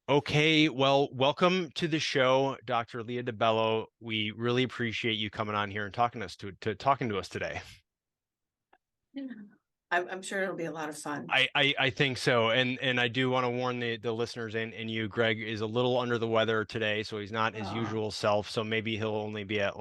Okay, well, welcome to the show, Dr. Lia DiBello. We really appreciate you coming on here and talking to us today. Yeah. I'm sure it'll be a lot of fun. I think so, and I do want to warn the listeners and you, Greg is a little under the weather today, so he's not his Oh. usual self. So maybe he'll only be at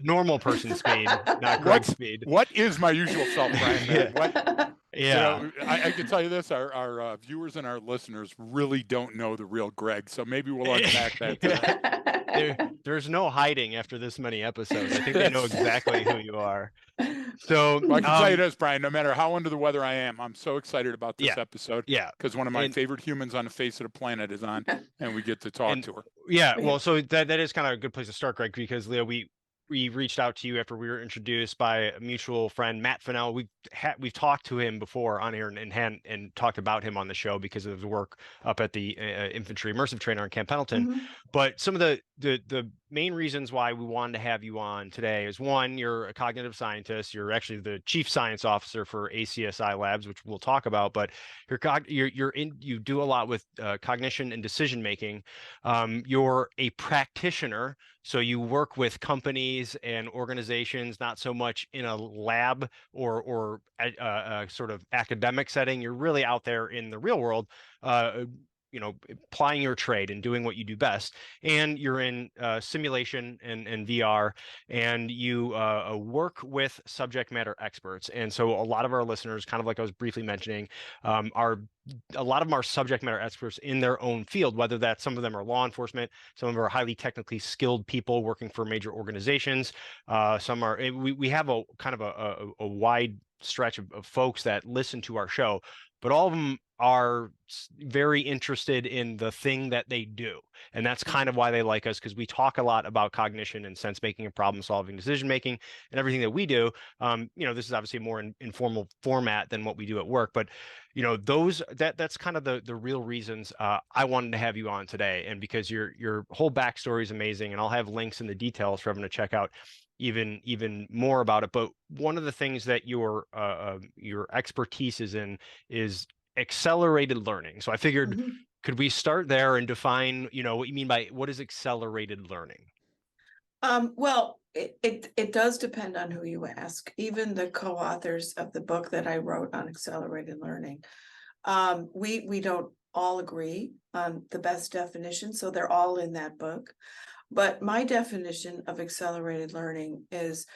normal person speed, not Greg What speed. what is my usual self, Brian? Yeah, What yeah. I can tell you this: our viewers and our listeners really don't know the real Greg, so maybe we'll unpack that today. There's no hiding after this many episodes. I think they know It's- exactly who you are. So, well, I can tell you this, Brian. No matter how under the weather I am, I'm so excited about this yeah, episode yeah. because one of my And favorite humans on the face of the planet is on, and we get to talk And to her. yeah, We- well, so that is kind of a good place to start, Greg, because Leo, we reached out to you after we were introduced by a mutual friend, Matt Fennell. We've talked to him before on here and talked about him on the show because of his work up at the Infantry Immersive Trainer in Camp Pendleton. Mhm. But some of the main reasons why we wanted to have you on today is one, you're a cognitive scientist. You're actually the chief science officer for ACSI Labs, which we'll talk about. But you do a lot with cognition and decision making. You're a practitioner, so you work with companies and organizations, not so much in a lab or a sort of academic setting. You're really out there in the real world, uh, applying your trade and doing what you do best. And you're in simulation and VR, and you work with subject matter experts. And so a lot of our listeners, kind of like I was briefly mentioning, are a lot of them are subject matter experts in their own field, whether that's some of them are law enforcement, some of them are highly technically skilled people working for major organizations. Some are, we have a kind of a wide stretch of folks that listen to our show, but all of them are very interested in the thing that they do. And that's kind of why they like us, because we talk a lot about cognition and sense making and problem solving, decision making, and everything that we do. This is obviously a more informal format than what we do at work, but that's kind of the real reasons I wanted to have you on today, and because your whole backstory is amazing, and I'll have links in the details for everyone to check out even more about it. But one of the things that your expertise is in is accelerated learning. So I figured, Mhm. could we start there and define, what you mean by what is accelerated learning? Well, it does depend on who you ask. Even the co-authors of the book that I wrote on accelerated learning, we don't all agree on the best definition, so they're all in that book. But my definition of accelerated learning is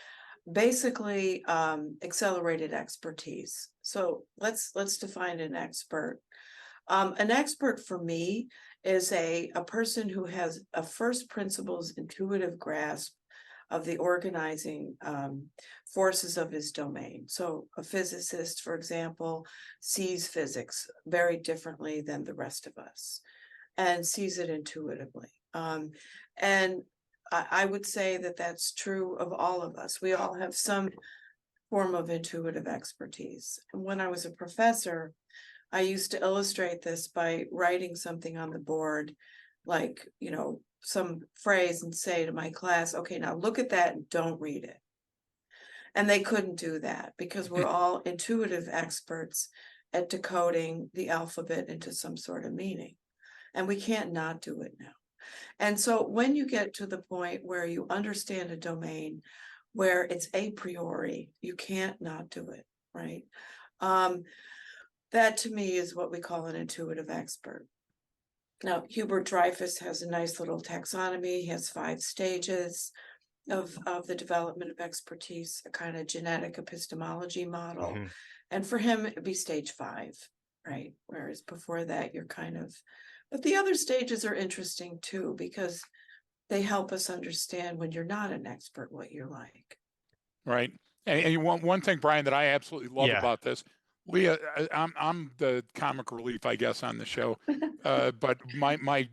basically accelerated expertise. So let's define an expert. An expert for me is a person who has a first principles intuitive grasp of the organizing forces of his domain. So a physicist, for example, sees physics very differently than the rest of us and sees it intuitively. And I would say that that's true of all of us. We all have some form of intuitive expertise. And when I was a professor, I used to illustrate this by writing something on the board, like, some phrase, and say to my class, okay, now look at that and don't read it. And they couldn't do that because we're all intuitive experts at decoding the alphabet into some sort of meaning. And we can't not do it now. And so when you get to the point where you understand a domain where it's a priori, you can't not do it, right? That to me is what we call an intuitive expert. Now, Hubert Dreyfus has a nice little taxonomy. He has 5 stages of the development of expertise, a kind of genetic epistemology model. Mhm. And for him, it'd be stage 5, right? Whereas before that, you're kind of, but the other stages are interesting too, because they help us understand when you're not an expert what you're like. Right. And one thing, Brian, that I absolutely love Yeah. about this, Leah, I'm the comic relief, I guess, on the show. But my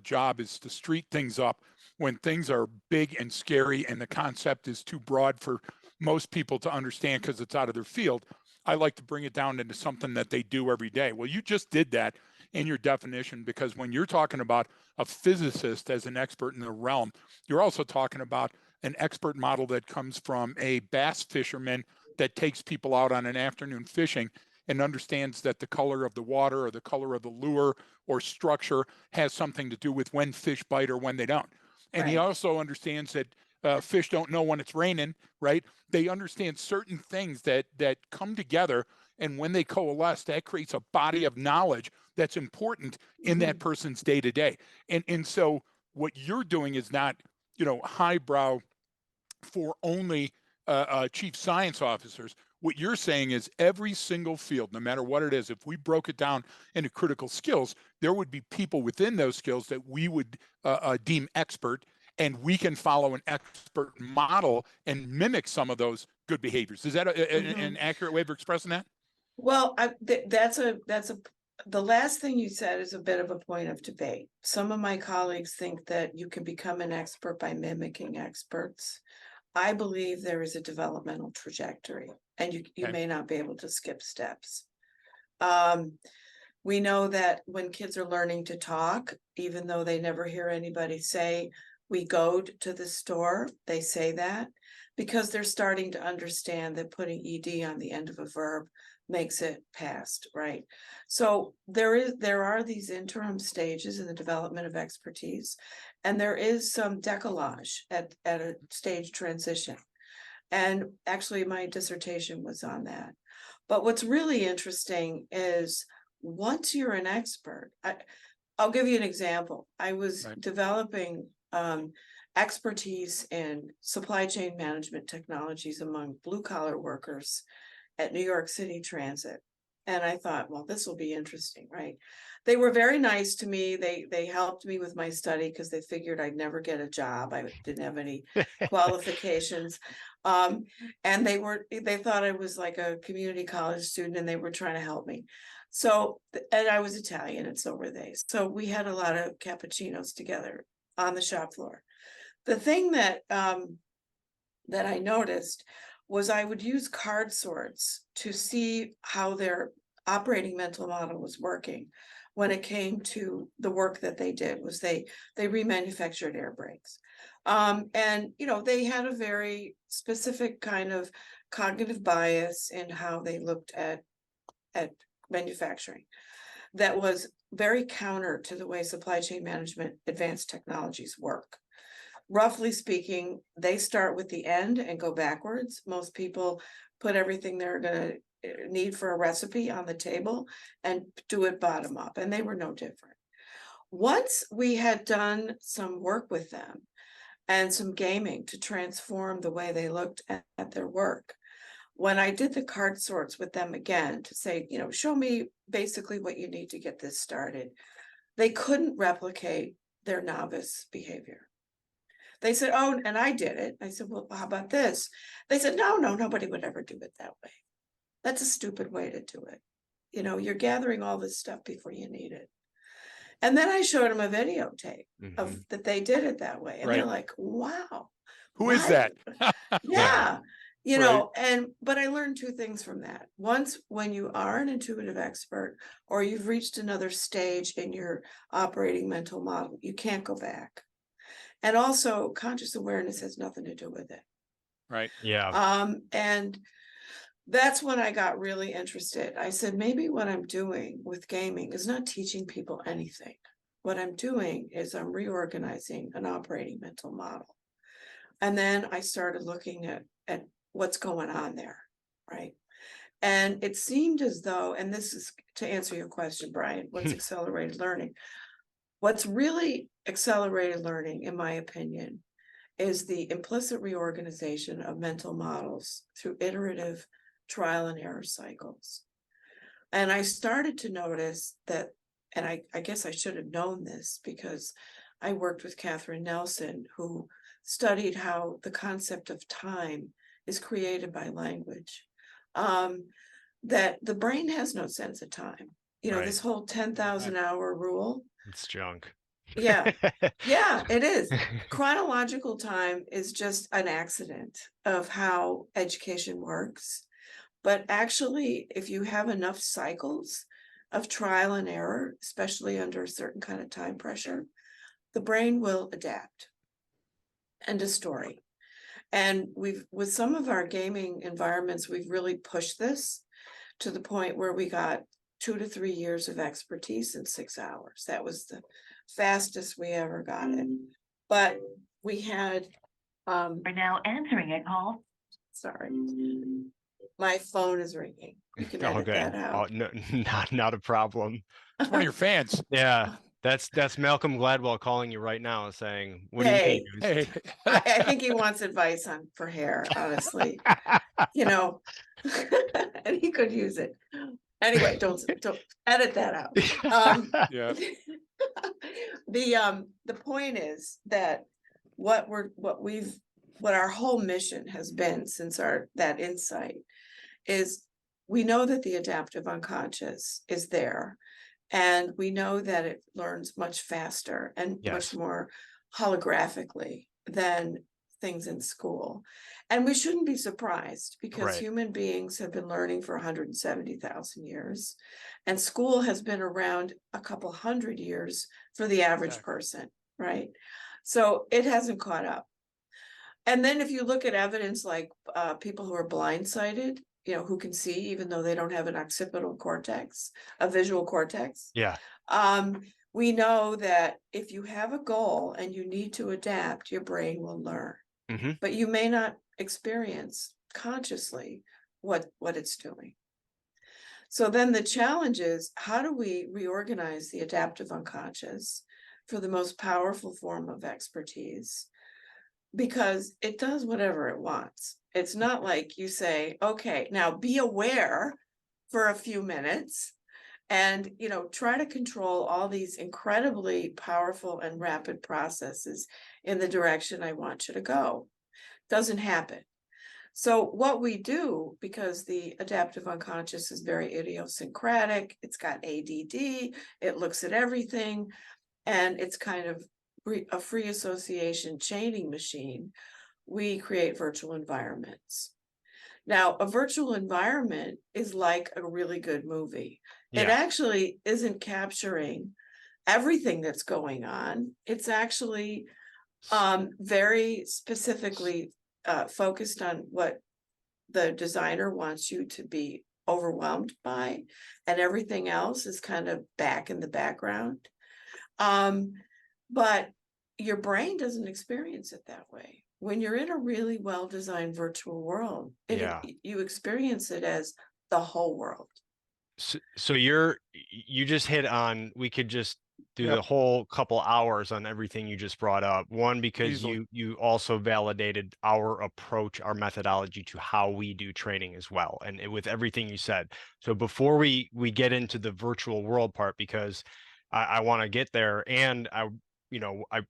job is to street things up when things are big and scary and the concept is too broad for most people to understand because it's out of their field. I like to bring it down into something that they do every day. Well, you just did that in your definition, because when you're talking about a physicist as an expert in the realm, you're also talking about an expert model that comes from a bass fisherman that takes people out on an afternoon fishing and understands that the color of the water or the color of the lure or structure has something to do with when fish bite or when they don't. And he Right. also understands that fish don't know when it's raining, right? They understand certain things that come together, and when they coalesce, that creates a body of knowledge that's important in that person's day to day. And so what you're doing is not, highbrow for only chief science officers. What you're saying is every single field, no matter what it is, if we broke it down into critical skills, there would be people within those skills that we would deem expert, and we can follow an expert model and mimic some of those good behaviors. Is that an accurate way of expressing that? Well, the last thing you said is a bit of a point of debate. Some of my colleagues think that you can become an expert by mimicking experts. I believe there is a developmental trajectory, and you Okay. may not be able to skip steps. We know that when kids are learning to talk, even though they never hear anybody say, "We go to the store," they say that because they're starting to understand that putting ed on the end of a verb makes it past, right? So there are these interim stages in the development of expertise, and there is some decollage at a stage transition. And actually my dissertation was on that. But what's really interesting is once you're an expert, I'll give you an example. I was Right. developing expertise in supply chain management technologies among blue collar workers at New York City Transit. And I thought, well, this will be interesting, right? They were very nice to me. They helped me with my study because they figured I'd never get a job. I didn't have any qualifications. And they thought I was like a community college student, and they were trying to help me. So, and I was Italian, and so were they. So we had a lot of cappuccinos together on the shop floor. The thing that I noticed was I would use card sorts to see how their operating mental model was working when it came to the work that they did. Was they remanufactured air brakes. And they had a very specific kind of cognitive bias in how they looked at manufacturing that was very counter to the way supply chain management advanced technologies work. Roughly speaking, they start with the end and go backwards. Most people put everything they're going to need for a recipe on the table and do it bottom up, and they were no different. Once we had done some work with them and some gaming to transform the way they looked at their work, when I did the card sorts with them again to say, show me basically what you need to get this started, they couldn't replicate their novice behavior. They said, "Oh, and I did it." I said, "Well, how about this?" They said, no, nobody would ever do it that way. That's a stupid way to do it. You're gathering all this stuff before you need it. And then I showed them a videotape of that they did it that way. And they're like, wow. Who is that? Yeah. Right. But I learned two things from that. Once, when you are an intuitive expert or you've reached another stage in your operating mental model, you can't go back. And also conscious awareness has nothing to do with it. Right. Yeah. And that's when I got really interested. I said, maybe what I'm doing with gaming is not teaching people anything. What I'm doing is I'm reorganizing an operating mental model. And then I started looking at what's going on there, right? And it seemed as though, and this is to answer your question, Brian, what's accelerated learning? What's really accelerated learning, in my opinion, is the implicit reorganization of mental models through iterative trial and error cycles. And I started to notice that, and I guess I should have known this because I worked with Catherine Nelson, who studied how the concept of time is created by language, that the brain has no sense of time. Right. This whole 10,000 hour rule. It's junk. Yeah, it is. Chronological time is just an accident of how education works. But actually, if you have enough cycles of trial and error, especially under a certain kind of time pressure, the brain will adapt. End of story. And with some of our gaming environments, we've really pushed this to the point where we got 2 to 3 years of expertise in 6 hours. That was the fastest we ever got it. But we had, Are now answering a call. sorry, my phone is ringing. You can edit Okay. that Oh, out. no, not a problem. It's one of your fans. Yeah. That's Malcolm Gladwell calling you right now saying, what do you Hey. need? Hey. I think he wants advice for hair, honestly, you know, and he could use it. Anyway, don't edit that out. Yeah. The point is that what our whole mission has been since that insight is we know that the adaptive unconscious is there, and we know that it learns much faster and much Yes. more holographically than things in school. And we shouldn't be surprised, because Right. human beings have been learning for 170,000 years, and school has been around a couple hundred years for the average Exactly. person, right? So it hasn't caught up. And then if you look at evidence like people who are blindsided, you know, who can see even though they don't have an occipital cortex, a visual cortex. Yeah. We know that if you have a goal and you need to adapt, your brain will learn. Mm-hmm. But you may not experience consciously what it's doing. So then the challenge is, how do we reorganize the adaptive unconscious for the most powerful form of expertise? Because it does whatever it wants. It's not like you say, okay, now be aware for a few minutes and, you know, try to control all these incredibly powerful and rapid processes in the direction I want you to go. Doesn't happen. So what we do, because the adaptive unconscious is very idiosyncratic, it's got ADD, it looks at everything, and it's kind of a free association chaining machine, we create virtual environments. Now, a virtual environment is like a really good movie. It Yeah. actually isn't capturing everything that's going on. It's actually very specifically focused on what the designer wants you to be overwhelmed by, and everything else is kind of back in the background. But your brain doesn't experience it that way. When you're in a really well-designed virtual world, you experience it as the whole world. So you just hit on, we could just do Yep. the whole couple hours on everything you just brought up. One, because Easily. you also validated our approach, our methodology to how we do training as well, and with everything you said. So before we get into the virtual world part, because I want to get there, and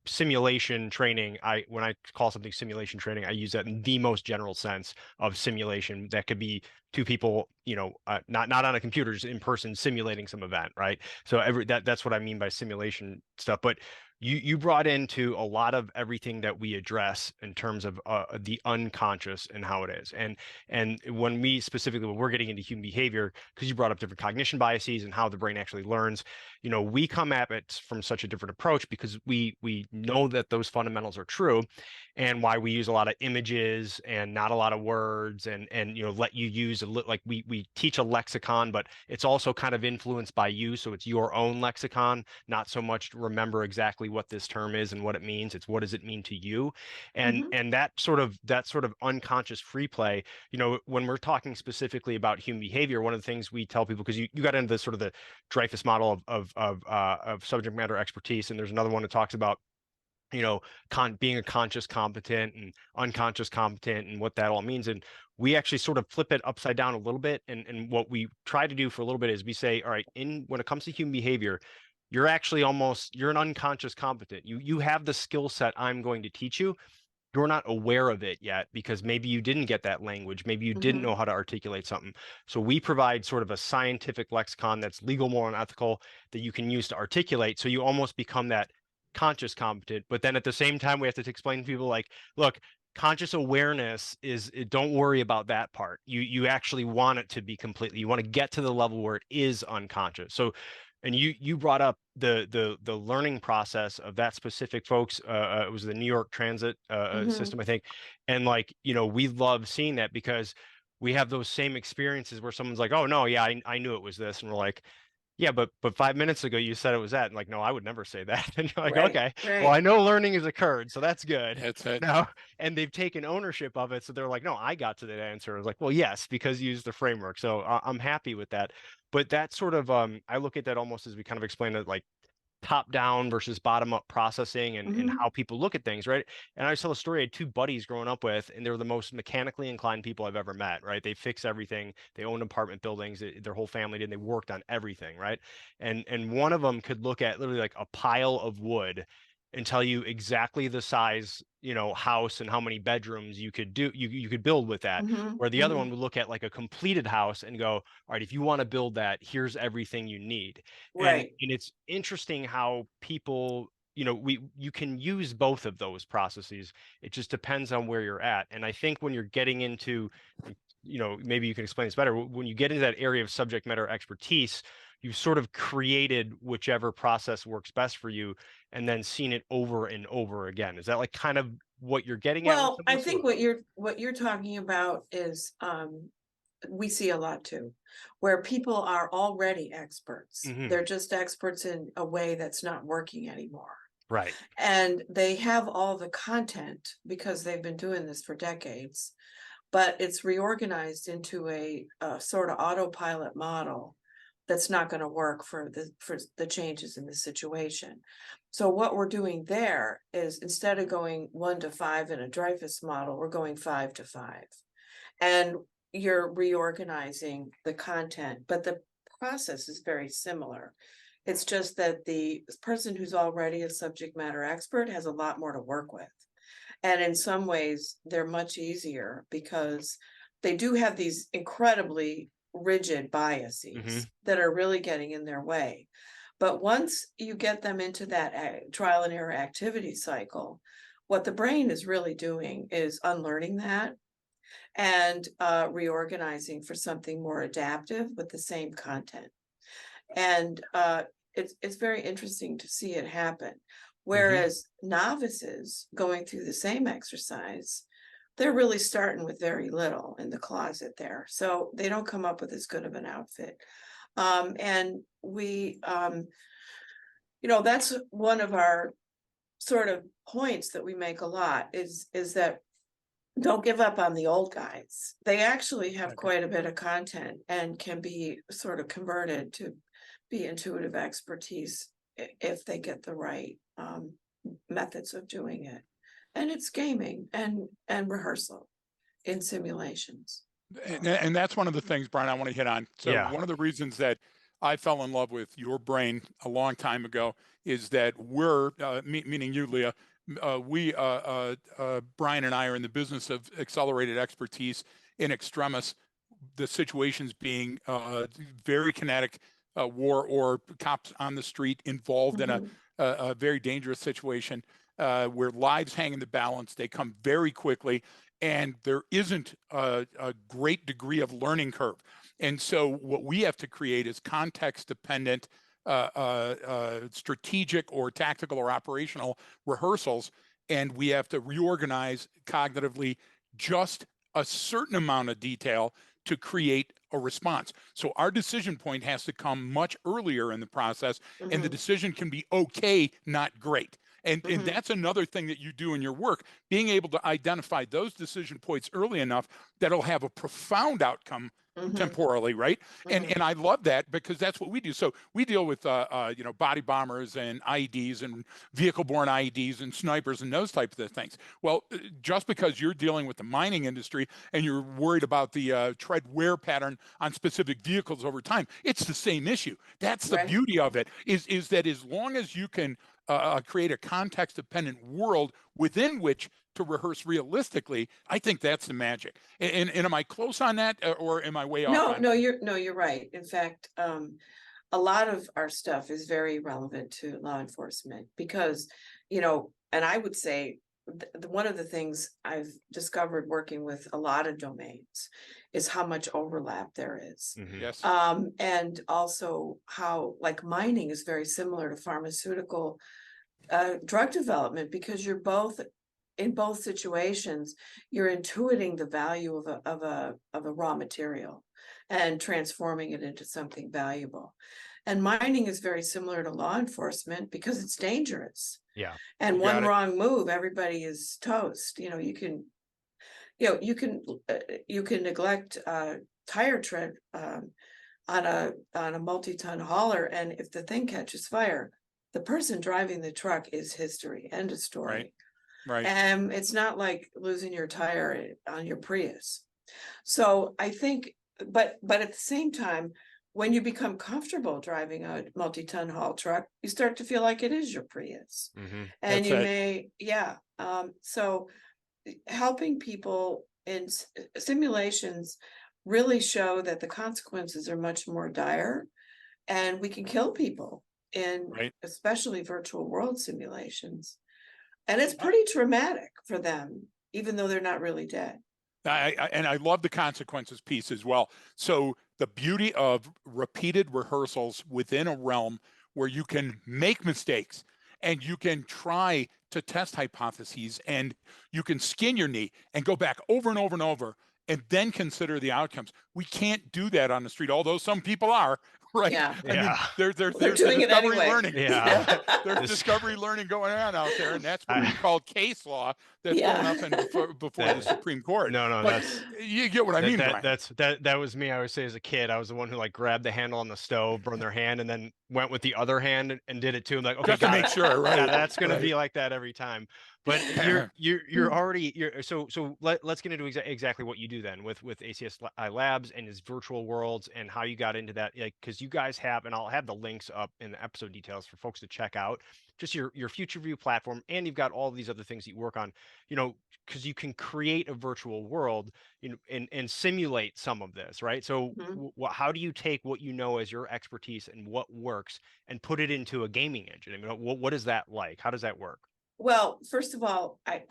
simulation training, when I call something simulation training, I use that in the most general sense of simulation. That could be two people, not on a computer, just in person, simulating some event, right? So that's what I mean by simulation stuff. But you brought into a lot of everything that we address in terms of the unconscious and how it is. And when we're getting into human behavior, because you brought up different cognition biases and how the brain actually learns, we come at it from such a different approach, because we know that those fundamentals are true, and why we use a lot of images and not a lot of words, and let you use like we teach a lexicon, but it's also kind of influenced by you, so it's your own lexicon, not so much to remember exactly what this term is and what it means. It's what does it mean to you, and that sort of unconscious free play. When we're talking specifically about human behavior, one of the things we tell people, because you got into the sort of the Dreyfus model of subject matter expertise, and there's another one that talks about being a conscious competent and unconscious competent, and what that all means. And we actually sort of flip it upside down a little bit, and what we try to do for a little bit is we say, all right, when it comes to human behavior, you're actually you're an unconscious competent. You have the skill set I'm going to teach you. You're not aware of it yet, because maybe you didn't get that language, maybe you didn't know how to articulate something. So we provide sort of a scientific lexicon that's legal, moral, and ethical, that you can use to articulate, so you almost become that conscious competent. But then at the same time, we have to explain to people, like, look, conscious awareness don't worry about that part. You actually want it to be completely, you want to get to the level where it is unconscious. So, and you brought up the learning process of that specific folks. It was the New York Transit system, I think. And we love seeing that, because we have those same experiences where someone's like, oh no, yeah, I knew it was this. And we're like, yeah, but 5 minutes ago you said it was that. And like, no, I would never say that. And you're like, Right, okay, well, right. I know learning has occurred, so that's good. That's it. No, and they've taken ownership of it. So they're like, no, I got to that answer. I was like, well, yes, because you used the framework. So I'm happy with that. But that sort of, I look at that almost as we kind of explained it, like top down versus bottom up processing and Mhm. how people look at things, right? And I tell a story. I had two buddies growing up with, and they were the most mechanically inclined people I've ever met, right? They fix everything. They owned apartment buildings. Their whole family did. And they worked on everything, right? And one of them could look at literally like a pile of wood and tell you exactly the size, house and how many bedrooms you could do, you could build with that. Mhm. Where the other one Mhm. would look at like a completed house and go, all right, if you want to build that, here's everything you need. And Right. it's interesting how people, you can use both of those processes. It just depends on where you're at. And I think when you're getting into, maybe you can explain this better. When you get into that area of subject matter expertise, you've sort of created whichever process works best for you and then seen it over and over again. Is that like kind of what you're getting at with Well, some of I this? think what you're talking about is we see a lot too, where people are already experts. Mhm. They're just experts in a way that's not working anymore. Right. And they have all the content because they've been doing this for decades, but it's reorganized into a sort of autopilot model that's not going to work for the changes in the situation. So what we're doing there is instead of going 1 to 5 in a Dreyfus model, we're going 5 to 5. And you're reorganizing the content, but the process is very similar. It's just that the person who's already a subject matter expert has a lot more to work with. And in some ways, they're much easier because they do have these incredibly rigid biases that are really getting in their way. But once you get them into that trial and error activity cycle, what the brain is really doing is unlearning that and reorganizing for something more adaptive with the same content. And it's very interesting to see it happen. Whereas novices going through the same exercise, they're really starting with very little in the closet there. So they don't come up with as good of an outfit. And we, that's one of our sort of points that we make a lot is that don't give up on the old guys. They actually have quite a bit of content and can be sort of converted to be intuitive expertise if they get the right methods of doing it. And it's gaming and rehearsal in simulations. And that's one of the things, Brian, I want to hit on. So Yeah. one of the reasons that I fell in love with your brain a long time ago is that we're, meaning you, Leah, Brian and I are in the business of accelerated expertise in extremis, the situations being very kinetic, war or cops on the street involved in a very dangerous situation where lives hang in the balance. They come very quickly, and there isn't a great degree of learning curve. And so what we have to create is context-dependent, strategic or tactical or operational rehearsals, and we have to reorganize cognitively just a certain amount of detail to create a response. So our decision point has to come much earlier in the process, and the decision can be okay, not great. And that's another thing that you do in your work, being able to identify those decision points early enough that'll have a profound outcome temporally, right? And I love that because that's what we do. So we deal with body bombers and IEDs and vehicle-borne IEDs and snipers and those types of things. Well, just because you're dealing with the mining industry and you're worried about the tread wear pattern on specific vehicles over time, it's the same issue. That's the beauty of it, is that as long as you can create a context-dependent world within which to rehearse realistically, I think that's the magic. And am I close on that, or am I way off? No, you're right. In fact, a lot of our stuff is very relevant to law enforcement because, and I would say one of the things I've discovered working with a lot of domains is how much overlap there is. Yes. And also how like mining is very similar to pharmaceutical drug development because you're both in both situations, you're intuiting the value of a raw material and transforming it into something valuable. And mining is very similar to law enforcement because it's dangerous. Yeah. And You got one it. wrong move, everybody is toast. You know, you can neglect tire tread on a multi-ton hauler, and if the thing catches fire, the person driving the truck is history. End of story. Right. And it's not like losing your tire on your Prius. So I think, but at the same time, when you become comfortable driving a multi-ton haul truck, you start to feel like it is your Prius. Mm-hmm. And That's you it. may, yeah. So helping people in simulations really show that the consequences are much more dire, and we can kill people in Right. especially virtual world simulations. And it's pretty traumatic for them, even though they're not really dead. And I love the consequences piece as well. So the beauty of repeated rehearsals within a realm where you can make mistakes and you can try to test hypotheses and you can skin your knee and go back over and over and over and then consider the outcomes. We can't do that on the street, although some people are, right? Yeah. I mean, Yeah. there's doing it discovery anyway. learning. Yeah. There's This- discovery learning going on out there, and that's what we I- call case law that's Yeah. going up and before the Supreme Court. No, But that's you get what I mean, Brian. that was me. I would say as a kid, I was the one who like grabbed the handle on the stove, burned their hand, and then went with the other hand and did it too. I'm like, okay, Just to got make it. sure, right? Got it. That's gonna Right. be like that every time. But you're already so let's get into exactly what you do then with ACSI Labs and his virtual worlds and how you got into that, like, because you guys have, and I'll have the links up in the episode details for folks to check out, just your future view platform, and you've got all these other things that you work on, you know, because you can create a virtual world, you know, and simulate some of this, right? So Mhm. how do you take what you know as your expertise and what works and put it into a gaming engine? I mean, what is that like? How does that work? Well, first of all, I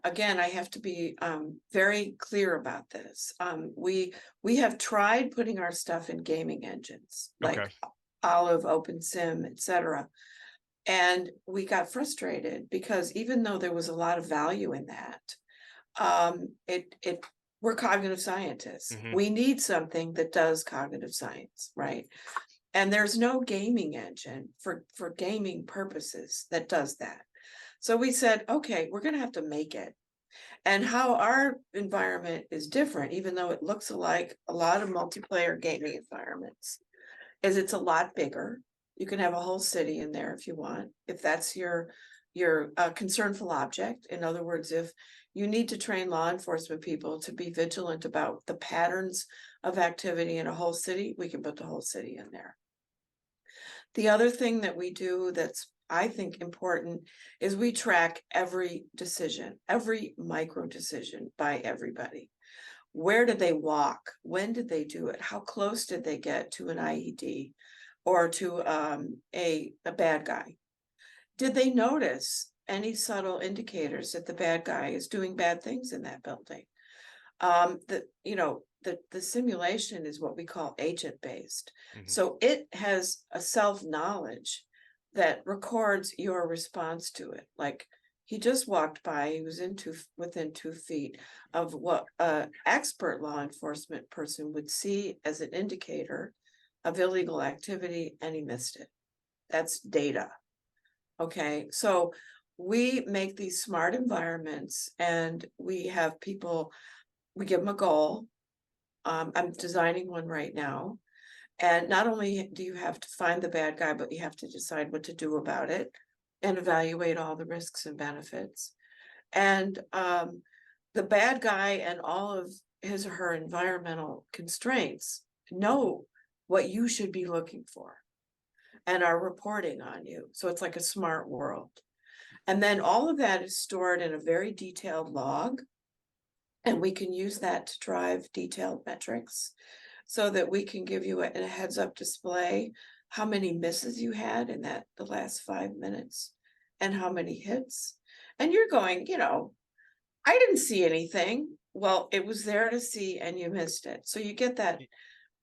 again, I have to be very clear about this. We have tried putting our stuff in gaming engines like Okay. Olive, OpenSim, etc. And we got frustrated because even though there was a lot of value in that, we're cognitive scientists. Mhm. We need something that does cognitive science, right? And there's no gaming engine for gaming purposes that does that. So we said, okay, we're going to have to make it. And how our environment is different, even though it looks like a lot of multiplayer gaming environments, is it's a lot bigger. You can have a whole city in there if you want, if that's your concernful object. In other words, if you need to train law enforcement people to be vigilant about the patterns of activity in a whole city, we can put the whole city in there. The other thing that we do that's, I think, important is we track every decision, every micro decision by everybody. Where did they walk? When did they do it? How close did they get to an IED or to a bad guy? Did they notice any subtle indicators that the bad guy is doing bad things in that building? The simulation is what we call agent-based. Mhm. So it has a self-knowledge that records your response to it. Like, he just walked by, he was within 2 feet of what an expert law enforcement person would see as an indicator of illegal activity, and he missed it. That's data. Okay, so we make these smart environments, and we have people, we give them a goal. I'm designing one right now. And not only do you have to find the bad guy, but you have to decide what to do about it and evaluate all the risks and benefits. And the bad guy and all of his or her environmental constraints know what you should be looking for and are reporting on you. So it's like a smart world. And then all of that is stored in a very detailed log. And we can use that to drive detailed metrics so that we can give you a heads up display how many misses you had in the last 5 minutes and how many hits. And you're going, I didn't see anything. Well, it was there to see and you missed it. So you get that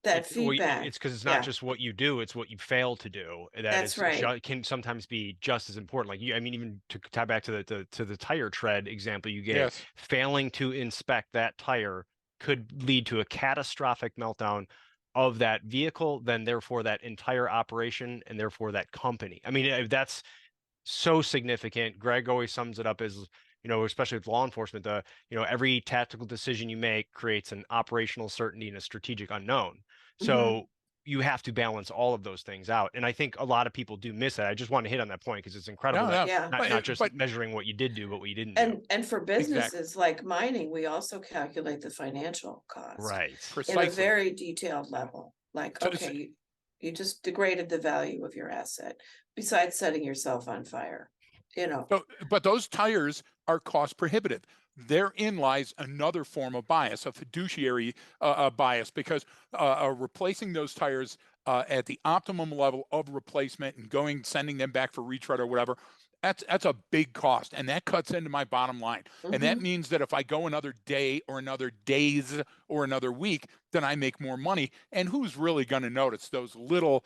that Well, feedback. it's because it's Yeah. not just what you do, it's what you fail to do that That's is right. can sometimes be just as important. Like I mean, even to tie back to the tire tread example you gave, Yes. failing to inspect that tire could lead to a catastrophic meltdown of that vehicle, then therefore that entire operation and therefore that company. I mean, that's so significant. Greg always sums it up as, especially with law enforcement, every tactical decision you make creates an operational certainty and a strategic unknown. Mhm. So you have to balance all of those things out. And I think a lot of people do miss that. I just want to hit on that point because it's incredible No, that no. Yeah. not just But measuring what you did do, but what you didn't do. And for exactly. businesses like mining, we also calculate the financial cost Right. in a Precisely. very detailed level. Like, So, okay, you just degraded the value of your asset besides setting yourself on fire, but those tires are cost prohibitive. Therein lies another form of bias, a fiduciary bias, because replacing those tires at the optimum level of replacement and sending them back for retread or whatever, that's a big cost, and that cuts into my bottom line. And that Mhm. means that if I go another day or another days or another week, then I make more money. And who's really going to notice those little,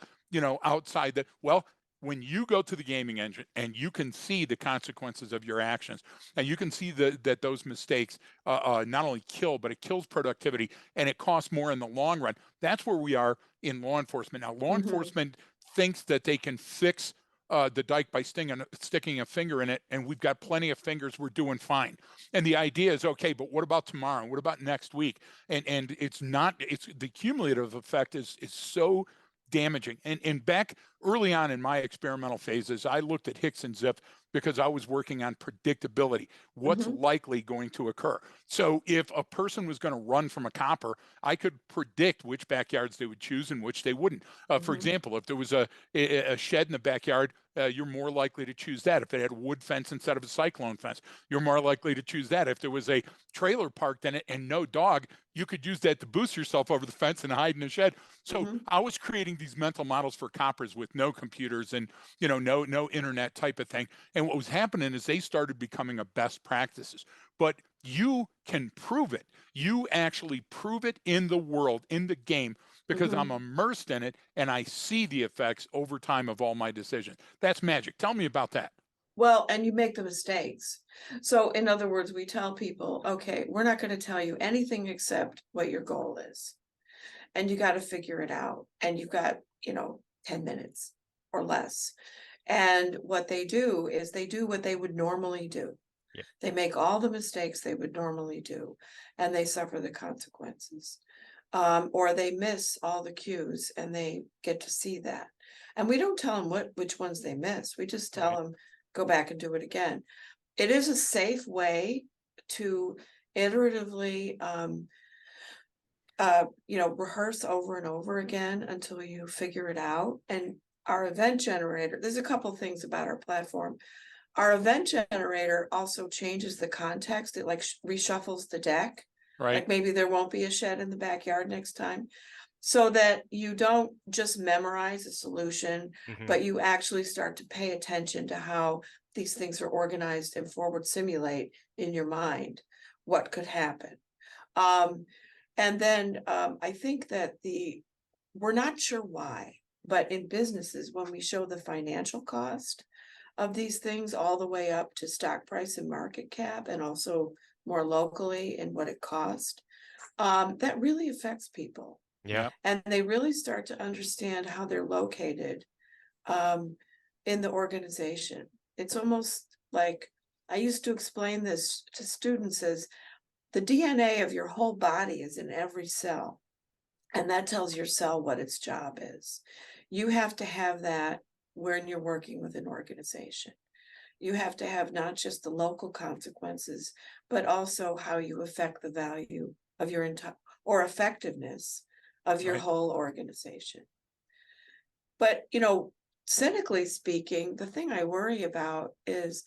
outside that? Well, when you go to the gaming engine and you can see the consequences of your actions, and you can see that those mistakes not only kill, but it kills productivity, and it costs more in the long run. That's where we are in law enforcement. Now, law Mhm. enforcement thinks that they can fix the dike by sticking a finger in it, and we've got plenty of fingers, we're doing fine. And the idea is, okay, but what about tomorrow? What about next week? And it's not, it's the cumulative effect is so damaging. And back early on in my experimental phases, I looked at Hicks and Zip because I was working on predictability. What's Mhm. likely going to occur? So if a person was going to run from a copper, I could predict which backyards they would choose and which they wouldn't. For Mhm. example, if there was a shed in the backyard, you're more likely to choose that. If it had a wood fence instead of a cyclone fence, you're more likely to choose that. If there was a trailer parked in it and no dog, you could use that to boost yourself over the fence and hide in a shed. So Mhm. I was creating these mental models for coppers with no computers and no internet type of thing. And what was happening is they started becoming a best practices. But you can prove it. You actually prove it in the world, in the game, because Mhm. I'm immersed in it and I see the effects over time of all my decisions. That's magic. Tell me about that. Well, and you make the mistakes. So in other words, we tell people, okay, we're not going to tell you anything except what your goal is. And you got to figure it out. And you've got, 10 minutes or less. And what they do is they do what they would normally do. Yeah. They make all the mistakes they would normally do, and they suffer the consequences. Or they miss all the cues and they get to see that. And we don't tell them which ones they miss. We just tell Right. them, go back and do it again. It is a safe way to iteratively rehearse over and over again until you figure it out. And our event generator, there's a couple things about our platform. Our event generator also changes the context. It like reshuffles the deck. Right. Like maybe there won't be a shed in the backyard next time. So that you don't just memorize a solution, Mhm. but you actually start to pay attention to how these things are organized and forward simulate in your mind what could happen. And then I think that we're not sure why, but in businesses, when we show the financial cost of these things all the way up to stock price and market cap, and also more locally and what it cost, that really affects people. Yeah. And they really start to understand how they're located in the organization. It's almost like I used to explain this to students as the DNA of your whole body is in every cell. And that tells your cell what its job is. You have to have that when you're working with an organization. You have to have not just the local consequences, but also how you affect the value of your entire or effectiveness of your Right. whole organization. But, cynically speaking, the thing I worry about is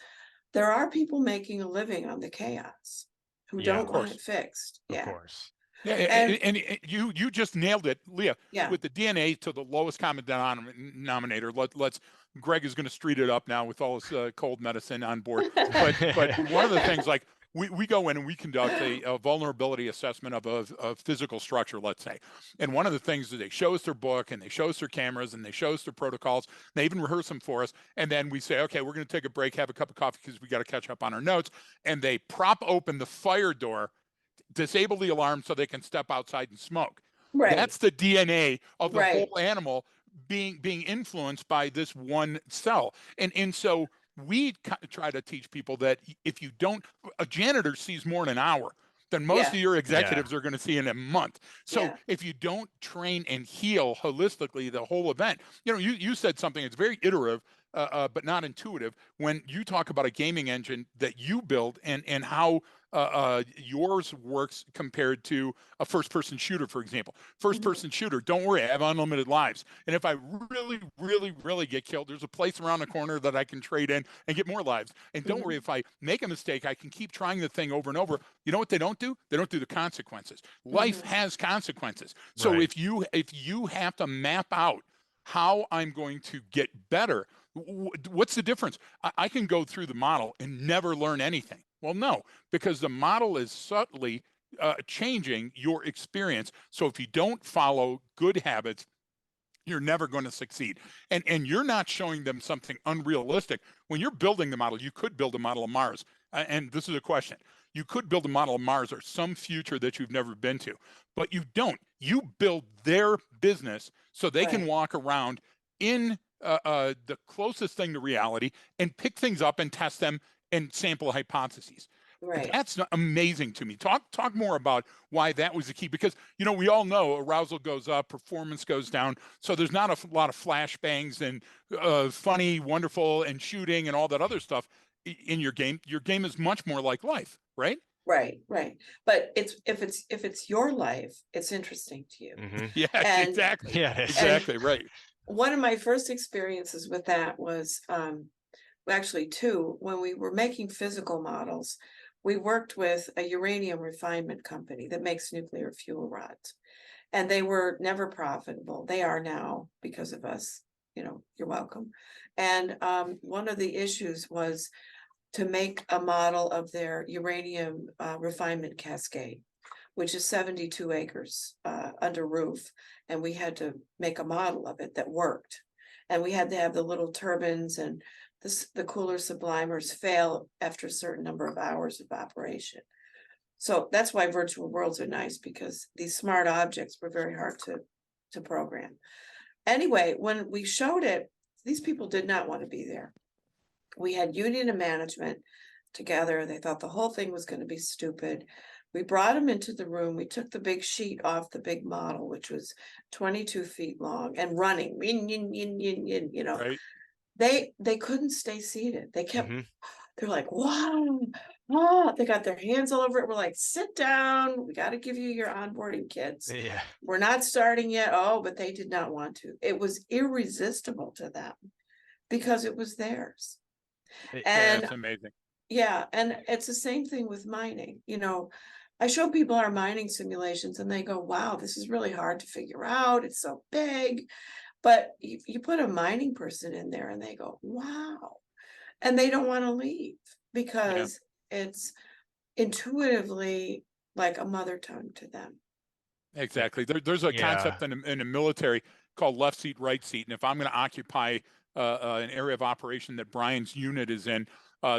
there are people making a living on the chaos who Yeah. Of don't want course. it fixed. Of Yeah. course. Yeah, And and you just nailed it, Leah. yeah, With the DNA to the lowest common denominator. Let's Greg is going to street it up now with all his cold medicine on board. But one of the things, like we go in and we conduct a vulnerability assessment of a physical structure, let's say. And one of the things is they show us their book and they show us their cameras and they show us their protocols. They even rehearse them for us. And then we say, okay, we're going to take a break, have a cup of coffee because we got to catch up on our notes. And they prop open the fire door, disable the alarm so they can step outside and smoke. Right. That's the DNA of the Right. whole animal being influenced by this one cell. And so we try to teach people that if you don't, a janitor sees more in an hour than most of your executives are going to see in a month. So if you don't train and heal holistically the whole event, you said something that's very iterative, but not intuitive when you talk about a gaming engine that you build and how yours works compared to a first-person shooter, for example. First-person shooter, don't worry, I have unlimited lives. And if I really, really, really get killed, there's a place around the corner that I can trade in and get more lives. And don't worry, if I make a mistake, I can keep trying the thing over and over. You know what they don't do? They don't do the consequences. Life has consequences. So if you have to map out how I'm going to get better, what's the difference? I can go through the model and never learn anything. Well, no, because the model is subtly changing your experience. So if you don't follow good habits, you're never going to succeed. And you're not showing them something unrealistic. When you're building the model, you could build a model of Mars. And this is a question. You could build a model of Mars or some future that you've never been to, but you don't. You build their business so they can walk around in the closest thing to reality and pick things up and test them and sample hypotheses. Right. That's amazing to me. Talk more about why that was the key, because we all know arousal goes up, performance goes down. So there's not a lot of flashbangs and funny, wonderful, and shooting and all that other stuff in your game. Your game is much more like life, right? Right. But if it's your life, it's interesting to you. Yeah, And, exactly. Yeah, exactly. Right. One of my first experiences with that was actually two. When we were making physical models, we worked with a uranium refinement company that makes nuclear fuel rods, and they were never profitable. They are now because of us. You're welcome. And one of the issues was to make a model of their uranium refinement cascade, which is 72 acres under roof. And we had to make a model of it that worked. And we had to have the little turbines and the cooler sublimers fail after a certain number of hours of operation. So that's why virtual worlds are nice, because these smart objects were very hard to program. Anyway, when we showed it, these people did not want to be there. We had union and management together. They thought the whole thing was going to be stupid. We brought them into the room. We took the big sheet off the big model, which was 22 feet long and running. Right. They couldn't stay seated. They kept, they're like, wow, they got their hands all over it. We're like, sit down. We got to give you your onboarding kits. Yeah. We're not starting yet. Oh, but they did not want to. It was irresistible to them because it was theirs. And that's amazing. Yeah. And it's the same thing with mining. I show people our mining simulations and they go, wow, this is really hard to figure out. It's so big. But you put a mining person in there and they go, wow. And they don't want to leave because it's intuitively like a mother tongue to them. Exactly. There's a concept in the military called left seat, right seat. And if I'm going to occupy an area of operation that Brian's unit is in,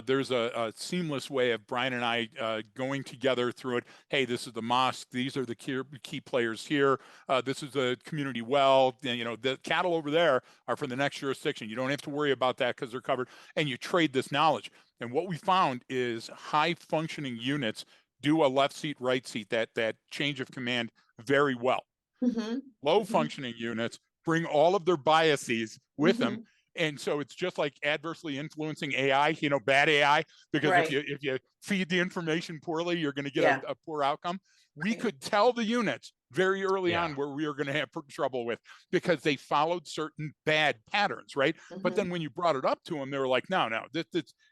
there's a seamless way of Brian and I going together through it. Hey, this is the mosque. These are the key players here. This is the community well. The cattle over there are for the next jurisdiction. You don't have to worry about that because they're covered. And you trade this knowledge. And what we found is high functioning units do a left seat, right seat, that change of command very well. Low functioning units bring all of their biases with them. And so it's just like adversely influencing AI, bad AI, because if you feed the information poorly, you're going to get a poor outcome. We could tell the units very early on where we are going to have trouble with, because they followed certain bad patterns, right? But then when you brought it up to them, they were like, no,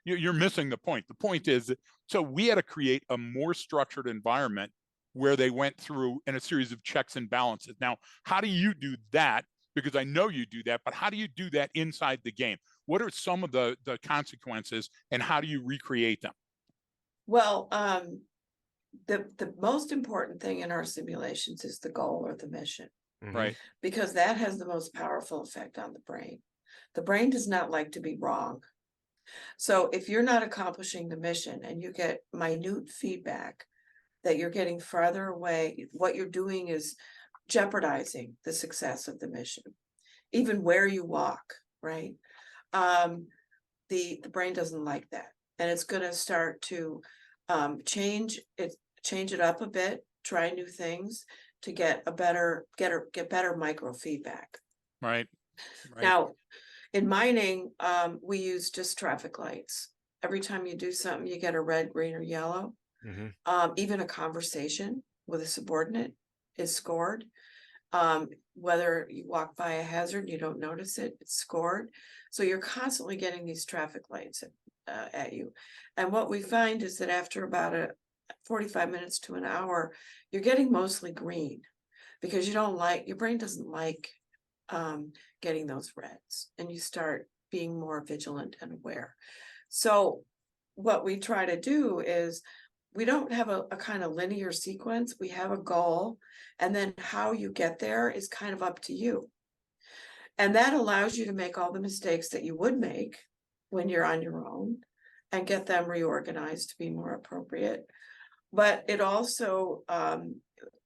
you're missing the point. The point is that, so we had to create a more structured environment where they went through in a series of checks and balances. Now, how do you do that? Because I know you do that, but how do you do that inside the game? What are some of the consequences and how do you recreate them? Well, the most important thing in our simulations is the goal or the mission, Right. because that has the most powerful effect on the brain. The brain does not like to be wrong. So if you're not accomplishing the mission and you get minute feedback that you're getting farther away, what you're doing is jeopardizing the success of the mission, even where you walk, right? The brain doesn't like that, and it's going to start to change it up a bit, try new things to get better microfeedback. Right. Now, in mining, we use just traffic lights. Every time you do something, you get a red, green, or yellow. Even a conversation with a subordinate is scored. Whether you walk by a hazard, you don't notice it, it's scored. So you're constantly getting these traffic lights at you. And what we find is that after about 45 minutes to an hour, you're getting mostly green, because your brain doesn't like getting those reds, and you start being more vigilant and aware. So what we try to do is, we don't have a kind of linear sequence. We have a goal, and then how you get there is kind of up to you. And that allows you to make all the mistakes that you would make when you're on your own and get them reorganized to be more appropriate. But it also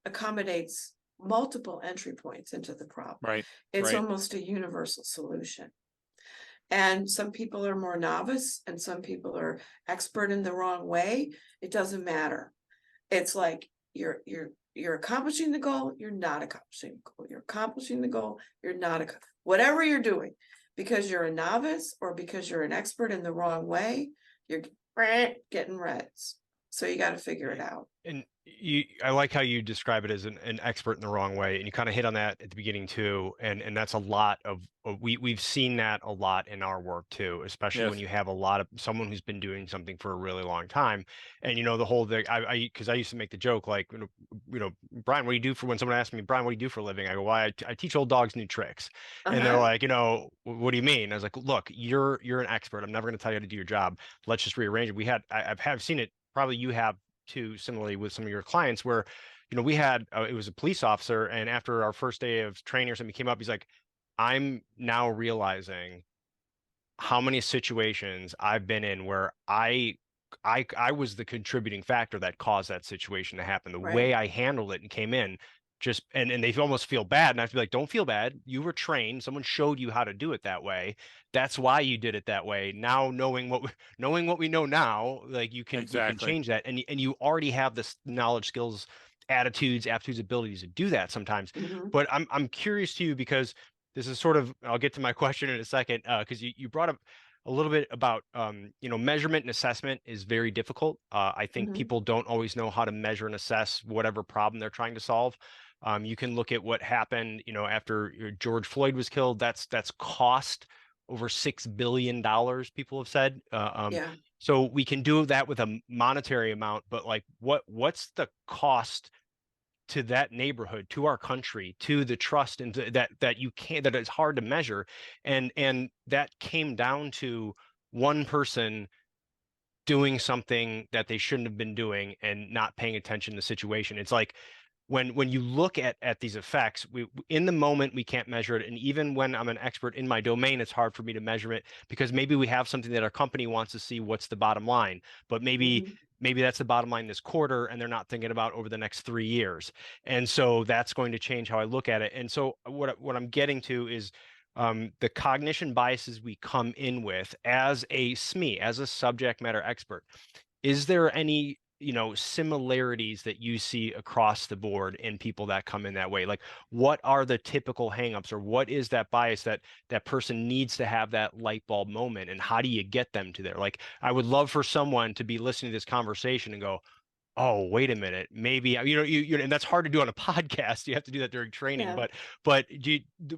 accommodates multiple entry points into the problem. Right. It's Right. almost a universal solution. And some people are more novice and some people are expert in the wrong way. It doesn't matter. It's like you're accomplishing the goal, you're not accomplishing the goal. You're accomplishing the goal, you're not whatever you're doing, because you're a novice or because you're an expert in the wrong way, you're getting reds. So you got to figure it out. And I like how you describe it as an expert in the wrong way, and you kind of hit on that at the beginning too. And that's a lot of we've seen that a lot in our work too, especially when Yes. you have a lot of someone who's been doing something for a really long time. And the whole thing, because I used to make the joke like, Brian, what do you do for, when someone asks me, Brian, what do you do for a living? I go, well, I teach old dogs new tricks. And they're like, what do you mean? I was like, look, you're an expert. I'm never going to tell you how to do your job. Let's just rearrange it. I've seen it. Probably you have too, similarly with some of your clients, where we had it was a police officer, and after our first day of training or something, he came up, he's like, I'm now realizing how many situations I've been in where I was the contributing factor that caused that situation to happen. The way I handled it and came in, just and they almost feel bad, and I have to be like, don't feel bad. You were trained. Someone showed you how to do it that way. That's why you did it that way. Now, knowing what we know now, like you can change that, and you already have this knowledge, skills, attitudes, aptitudes, abilities to do that sometimes. But I'm curious to you, because this is sort of, I'll get to my question in a second, because you brought up a little bit about measurement and assessment is very difficult. I think people don't always know how to measure and assess whatever problem they're trying to solve. You can look at what happened, after George Floyd was killed. That's cost over $6 billion, people have said. So we can do that with a monetary amount, but like what's the cost to that neighborhood, to our country, to the trust, and that it's hard to measure, and that came down to one person doing something that they shouldn't have been doing and not paying attention to the situation. It's like when you look at these effects, we in the moment we can't measure it, and even when I'm an expert in my domain, it's hard for me to measure it, because maybe we have something that our company wants to see, what's the bottom line, but maybe that's the bottom line this quarter, and they're not thinking about over the next 3 years, and so that's going to change how I look at it. And so what I'm getting to is the cognition biases we come in with as a SME, as a subject matter expert. Is there any similarities that you see across the board in people that come in that way? Like, what are the typical hangups, or what is that bias that person needs to have that light bulb moment, and how do you get them to there? Like, I would love for someone to be listening to this conversation and go, oh, wait a minute, maybe, and that's hard to do on a podcast. You have to do that during training. But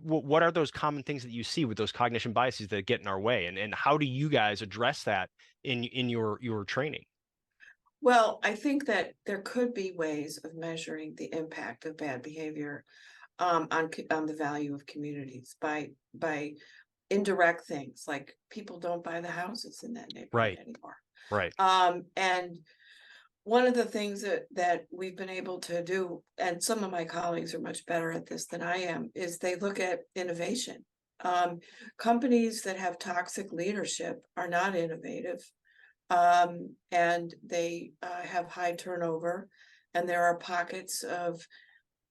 what are those common things that you see with those cognition biases that get in our way, and how do you guys address that in your training? Well, I think that there could be ways of measuring the impact of bad behavior on the value of communities by indirect things, like people don't buy the houses in that neighborhood anymore. Right. And one of the things that we've been able to do, and some of my colleagues are much better at this than I am, is they look at innovation. Companies that have toxic leadership are not innovative, and they have high turnover, and there are pockets of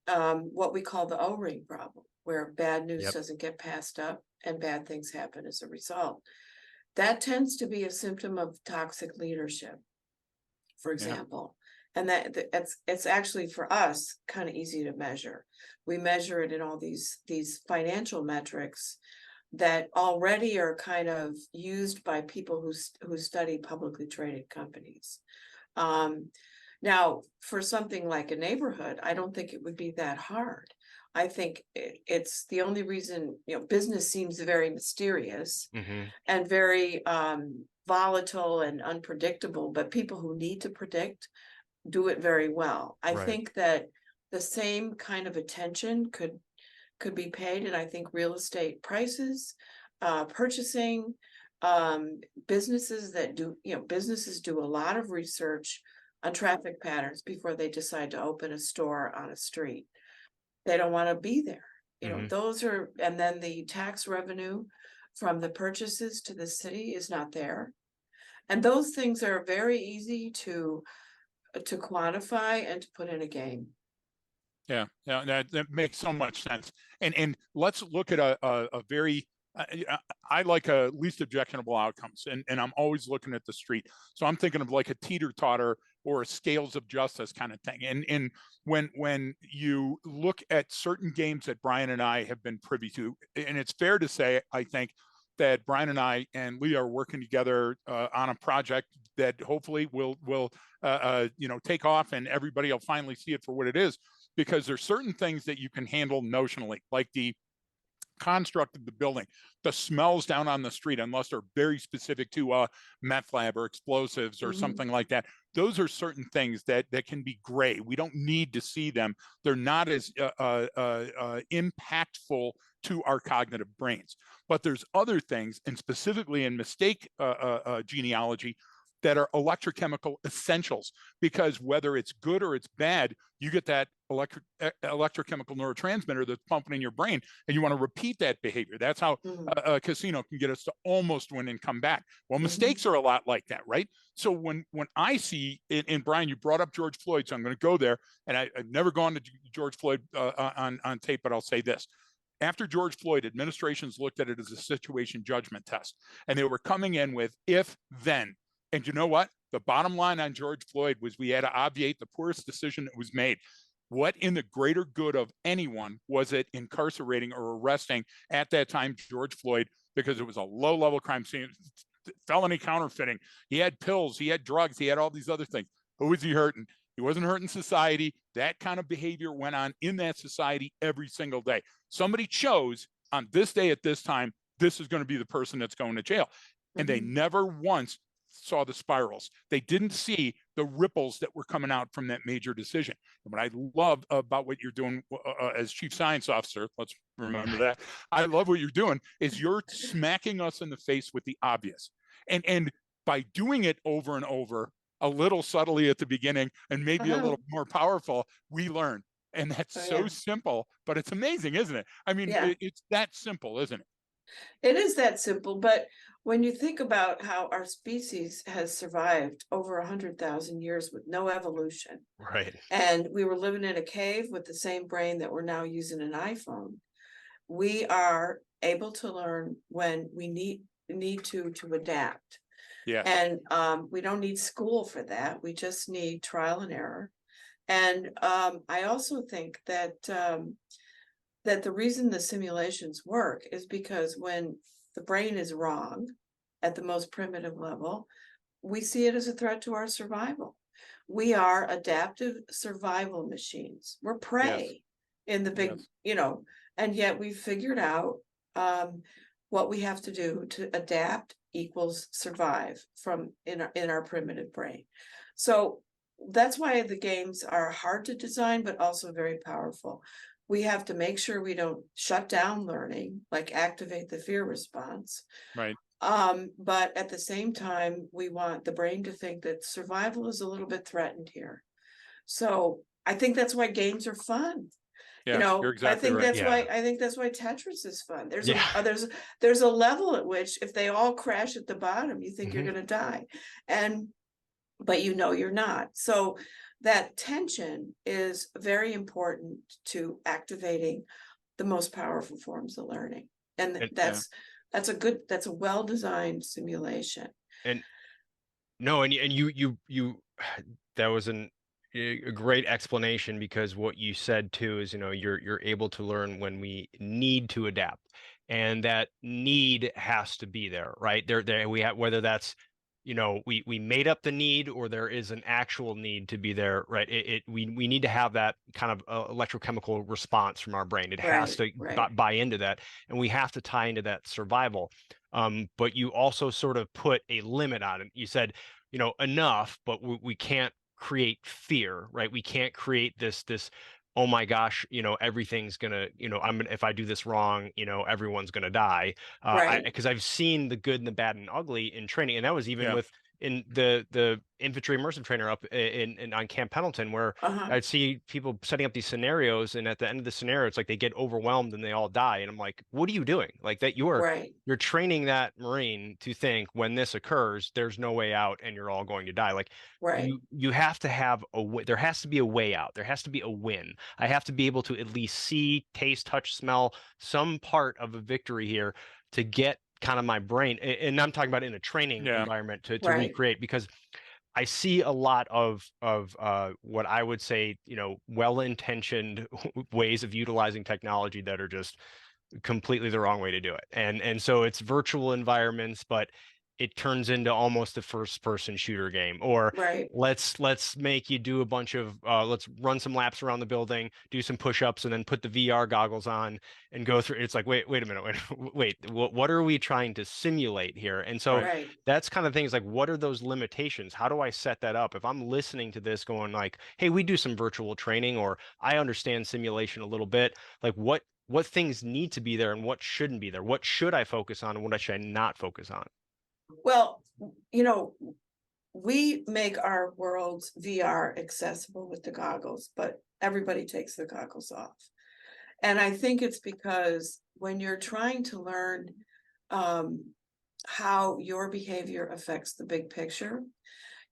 what we call the O-ring problem, where bad news Yep. doesn't get passed up and bad things happen as a result. That tends to be a symptom of toxic leadership, for example. And it's actually for us kind of easy to measure. We measure it in all these financial metrics that already are kind of used by people who study publicly traded companies. Now, for something like a neighborhood, I don't think it would be that hard. I think it's the only reason, business seems very mysterious and very volatile and unpredictable, but people who need to predict do it very well. I Right. think that the same kind of attention could be paid, and I think real estate prices, purchasing, businesses do a lot of research on traffic patterns before they decide to open a store on a street. They don't want to be there. Those are, and then the tax revenue from the purchases to the city is not there. And those things are very easy to quantify and to put in a game. Yeah, that makes so much sense. And let's look at a very I like a least objectionable outcomes, and I'm always looking at the street. So I'm thinking of like a teeter-totter or a scales of justice kind of thing. And when you look at certain games that Brian and I have been privy to, and it's fair to say, I think, that Brian and I and Lia are working together on a project that hopefully will take off, and everybody will finally see it for what it is, because there's certain things that you can handle notionally, like the construct of the building, the smells down on the street, unless they're very specific to meth lab or explosives or something like that. Those are certain things that can be gray. We don't need to see them. They're not as impactful to our cognitive brains. But there's other things, and specifically in mistake genealogy, that are electrochemical essentials, because whether it's good or it's bad, you get that electrochemical neurotransmitter that's pumping in your brain, and you want to repeat that behavior. That's how a casino can get us to almost win and come back. Well, mistakes are a lot like that, right? So when I see, and Brian, you brought up George Floyd, so I'm going to go there, and I've never gone to George Floyd on tape, but I'll say this. After George Floyd, administrations looked at it as a situation judgment test, and they were coming in with if, then. And you know what? The bottom line on George Floyd was we had to obviate the poorest decision that was made. What in the greater good of anyone was it incarcerating or arresting at that time George Floyd, because it was a low-level crime scene, felony counterfeiting. He had pills, he had drugs, he had all these other things. Who was he hurting? He wasn't hurting society. That kind of behavior went on in that society every single day. Somebody chose on this day at this time, this is going to be the person that's going to jail. And they never once saw the spirals. They didn't see the ripples that were coming out from that major decision. And what I love about what you're doing as chief science officer, let's remember that, I love what you're doing, is you're smacking us in the face with the obvious. And by doing it over and over, a little subtly at the beginning and maybe a little more powerful, we learn. And that's so simple, but it's amazing, isn't it? I mean, it's that simple, isn't it? It is that simple, but when you think about how our species has survived over 100,000 years with no evolution, Right, and we were living in a cave with the same brain that we're now using an iPhone, we are able to learn when we need to adapt. Yes. And we don't need school for that. We just need trial and error. And I also think that that the reason the simulations work is because when the brain is wrong at the most primitive level, we see it as a threat to our survival. We are adaptive survival machines. We're prey in the big, and yet we've figured out what we have to do to adapt equals survive from in our primitive brain. So that's why the games are hard to design, but also very powerful. we have to make sure we don't shut down learning, like activate the fear response. Right. But at the same time, we want the brain to think that survival is a little bit threatened here. So I think that's why games are fun. You Yes, know, you're exactly right. I think that's why Tetris is fun. Yeah. There's a level at which if they all crash at the bottom, you think you're Mhm. gonna die. But you know you're not. So that tension is very important to activating the most powerful forms of learning. And And that's a well-designed simulation. and no, and you that was a great explanation, because what you said too is, you're able to learn when we need to adapt, and that need has to be there, right? There we have, whether that's, we made up the need, or there is an actual need to be there, right? We need to have that kind of electrochemical response from our brain. It has to Right. buy into that, and we have to tie into that survival. But you also sort of put a limit on it. You said, enough, but we can't create fear, right? We can't create this, oh my gosh, everything's gonna, if I do this wrong, everyone's gonna die. Right. Because I've seen the good and the bad and ugly in training, and that was even Yeah. with in the infantry immersive trainer up in on Camp Pendleton, where Uh-huh. I'd see people setting up these scenarios, and at the end of the scenario, it's like they get overwhelmed and they all die, and I'm like, what are you doing? Like, that Right. you're training that Marine to think, when this occurs, there's no way out, and you're all going to die. Like, Right. you have to have there has to be a way out. There has to be a win. I have to be able to at least see, taste, touch, smell some part of a victory here, to get kind of my brain, and I'm talking about in a training Yeah. environment, to Right. recreate, because I see a lot of what I would say, well-intentioned ways of utilizing technology that are just completely the wrong way to do it. And so it's virtual environments, but it turns into almost a first person shooter game. Or Right. let's make you do a bunch of let's run some laps around the building, do some push-ups, and then put the VR goggles on and go through. It's like, wait a minute, wait, what are we trying to simulate here? And so Right. Right. that's kind of things like, what are those limitations? How do I set that up? If I'm listening to this going like, hey, we do some virtual training, or I understand simulation a little bit, like what things need to be there and what shouldn't be there? What should I focus on and what should I not focus on? Well, we make our worlds VR accessible with the goggles, but everybody takes the goggles off. And I think it's because when you're trying to learn how your behavior affects the big picture,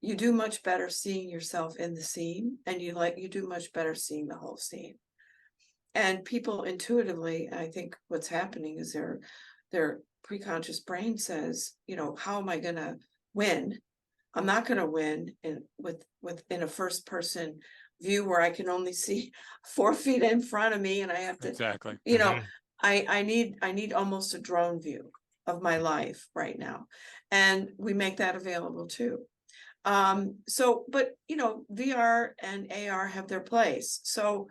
you do much better seeing yourself in the scene, and you do much better seeing the whole scene. And people intuitively, I think what's happening is their preconscious brain says, how am I gonna win? I'm not gonna win in a first person view where I can only see 4 feet in front of me, and I have to, Exactly. I need almost a drone view of my life right now. And we make that available too. But VR and AR have their place. So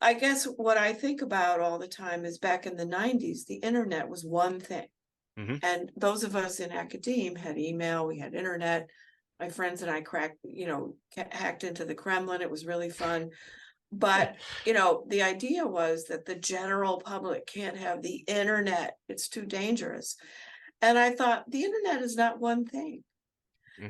I guess what I think about all the time is, back in the 90s, the internet was one thing. And those of us in academe had email, we had internet. My friends and I hacked into the Kremlin. It was really fun. But, the idea was that the general public can't have the internet. It's too dangerous. And I thought, the internet is not one thing.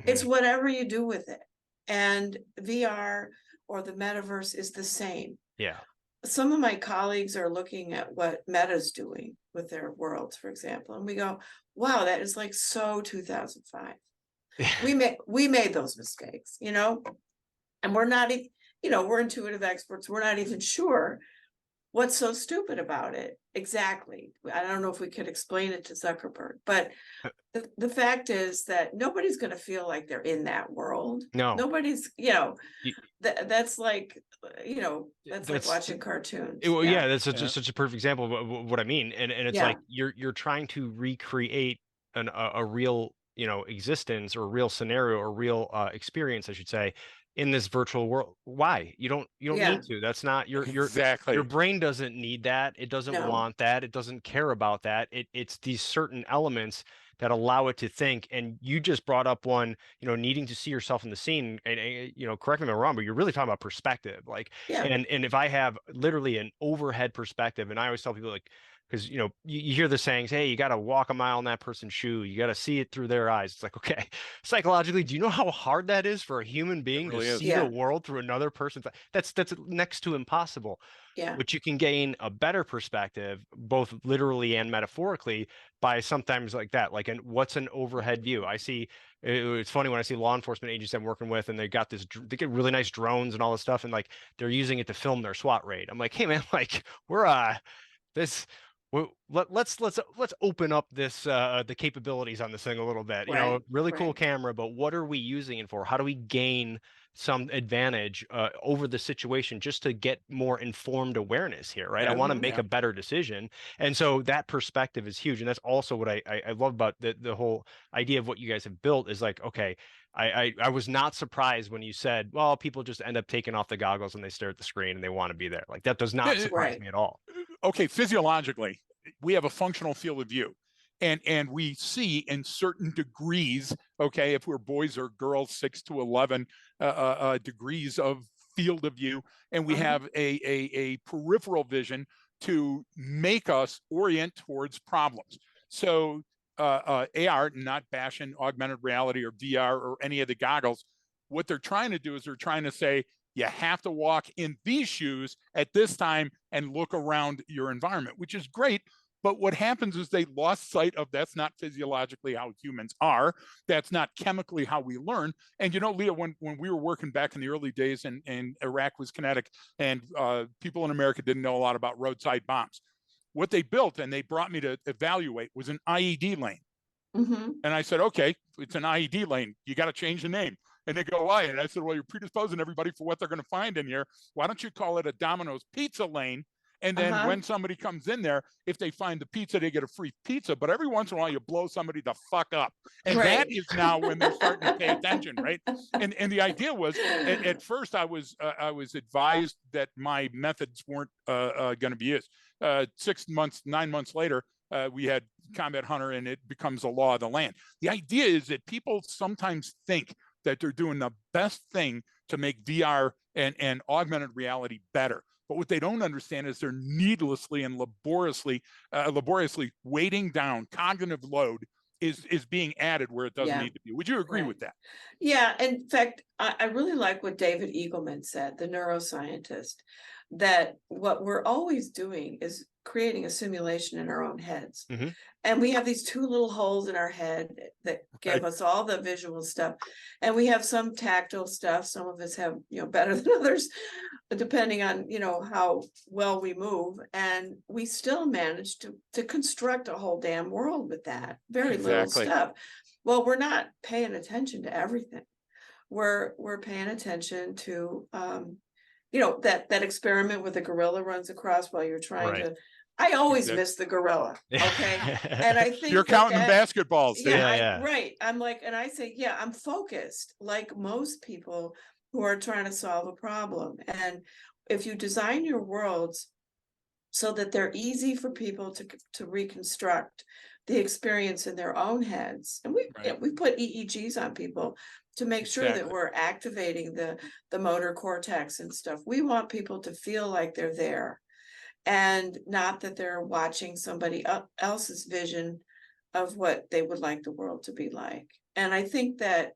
It's whatever you do with it. And VR or the metaverse is the same. Yeah. Some of my colleagues are looking at what Meta's doing with their worlds, for example, and we go, wow, that is like so 2005. We made those mistakes, and we're not, we're intuitive experts. We're not even sure what's so stupid about it exactly. I don't know if we could explain it to Zuckerberg, but the fact is that nobody's going to feel like they're in that world. No. Nobody's, that's like, that's like watching cartoons. Yeah, that's such a perfect example of what I mean. And it's Yeah. like you're trying to recreate a real, existence, or a real scenario, or real experience, I should say, in this virtual world. Why? You don't Yeah. need to. That's not your Exactly. brain doesn't need that. It doesn't No. want that. It doesn't care about that. It's these certain elements that allow it to think. And you just brought up one, needing to see yourself in the scene. And correct me if I'm wrong, but you're really talking about perspective. Like, Yeah. and if I have literally an overhead perspective, and I always tell people, like, because you hear the sayings, hey, you got to walk a mile in that person's shoe, you got to see it through their eyes. It's like, okay, psychologically, do you know how hard that is for a human being really to is. see the world through another person's? That's next to impossible. Yeah. But you can gain a better perspective, both literally and metaphorically, by sometimes like that. Like, what's an overhead view? I see. It's funny when I see law enforcement agents I'm working with, and they get really nice drones and all this stuff, and like they're using it to film their SWAT raid. I'm like, hey man, like we're this. Let's open up this the capabilities on this thing a little bit. Right, Really cool right. camera, but what are we using it for? How do we gain some advantage over the situation just to get more informed awareness here, right? I Yeah, want to Mhm. make yeah. a better decision, and so that perspective is huge, and that's also what I love about the whole idea of what you guys have built is like, okay. I was not surprised when you said, well, people just end up taking off the goggles and they stare at the screen and they want to be there. Like that does not surprise Right. me at all. Okay, physiologically, we have a functional field of view. And we see in certain degrees, okay, if we're boys or girls, 6 to 11 degrees of field of view, and we have a peripheral vision to make us orient towards problems. So AR, not bashing augmented reality or VR or any of the goggles, what they're trying to do is they're trying to say, you have to walk in these shoes at this time and look around your environment, which is great. But what happens is they lost sight of that's not physiologically how humans are. That's not chemically how we learn. And Leah, when we were working back in the early days and Iraq was kinetic and people in America didn't know a lot about roadside bombs, what they built and they brought me to evaluate was an IED lane. Mm-hmm. And I said, okay, it's an IED lane. You got to change the name. And they go, why? And I said, well, you're predisposing everybody for what they're going to find in here. Why don't you call it a Domino's pizza lane? And then when somebody comes in there, if they find the pizza, they get a free pizza. But every once in a while, you blow somebody the fuck up. And that is now when they're starting to pay attention, right? And the idea was, at first, I was advised that my methods weren't going to be used. 6 months, 9 months later, we had Combat Hunter, and it becomes a law of the land. The idea is that people sometimes think that they're doing the best thing to make VR and augmented reality better. But what they don't understand is they're needlessly and laboriously weighting down cognitive load is being added where it doesn't need to be. Would you agree with that? Yeah. In fact, I really like what David Eagleman said, the neuroscientist, that what we're always doing is creating a simulation in our own heads. Mm-hmm. And we have these two little holes in our head that give us all the visual stuff. And we have some tactile stuff. Some of us have, better than others, depending on, how well we move. And we still manage to construct a whole damn world with that. Very little stuff. Well, we're not paying attention to everything. We're paying attention to, that experiment with the gorilla runs across while you're trying to. I always miss the gorilla. Okay. And I think you're counting basketballs. Yeah. Right. I'm like, and I say, yeah, I'm focused like most people who are trying to solve a problem. And if you design your worlds so that they're easy for people to reconstruct the experience in their own heads, and we put EEGs on people to make sure that we're activating the motor cortex and stuff. We want people to feel like they're there and not that they're watching somebody else's vision of what they would like the world to be like. And I think that,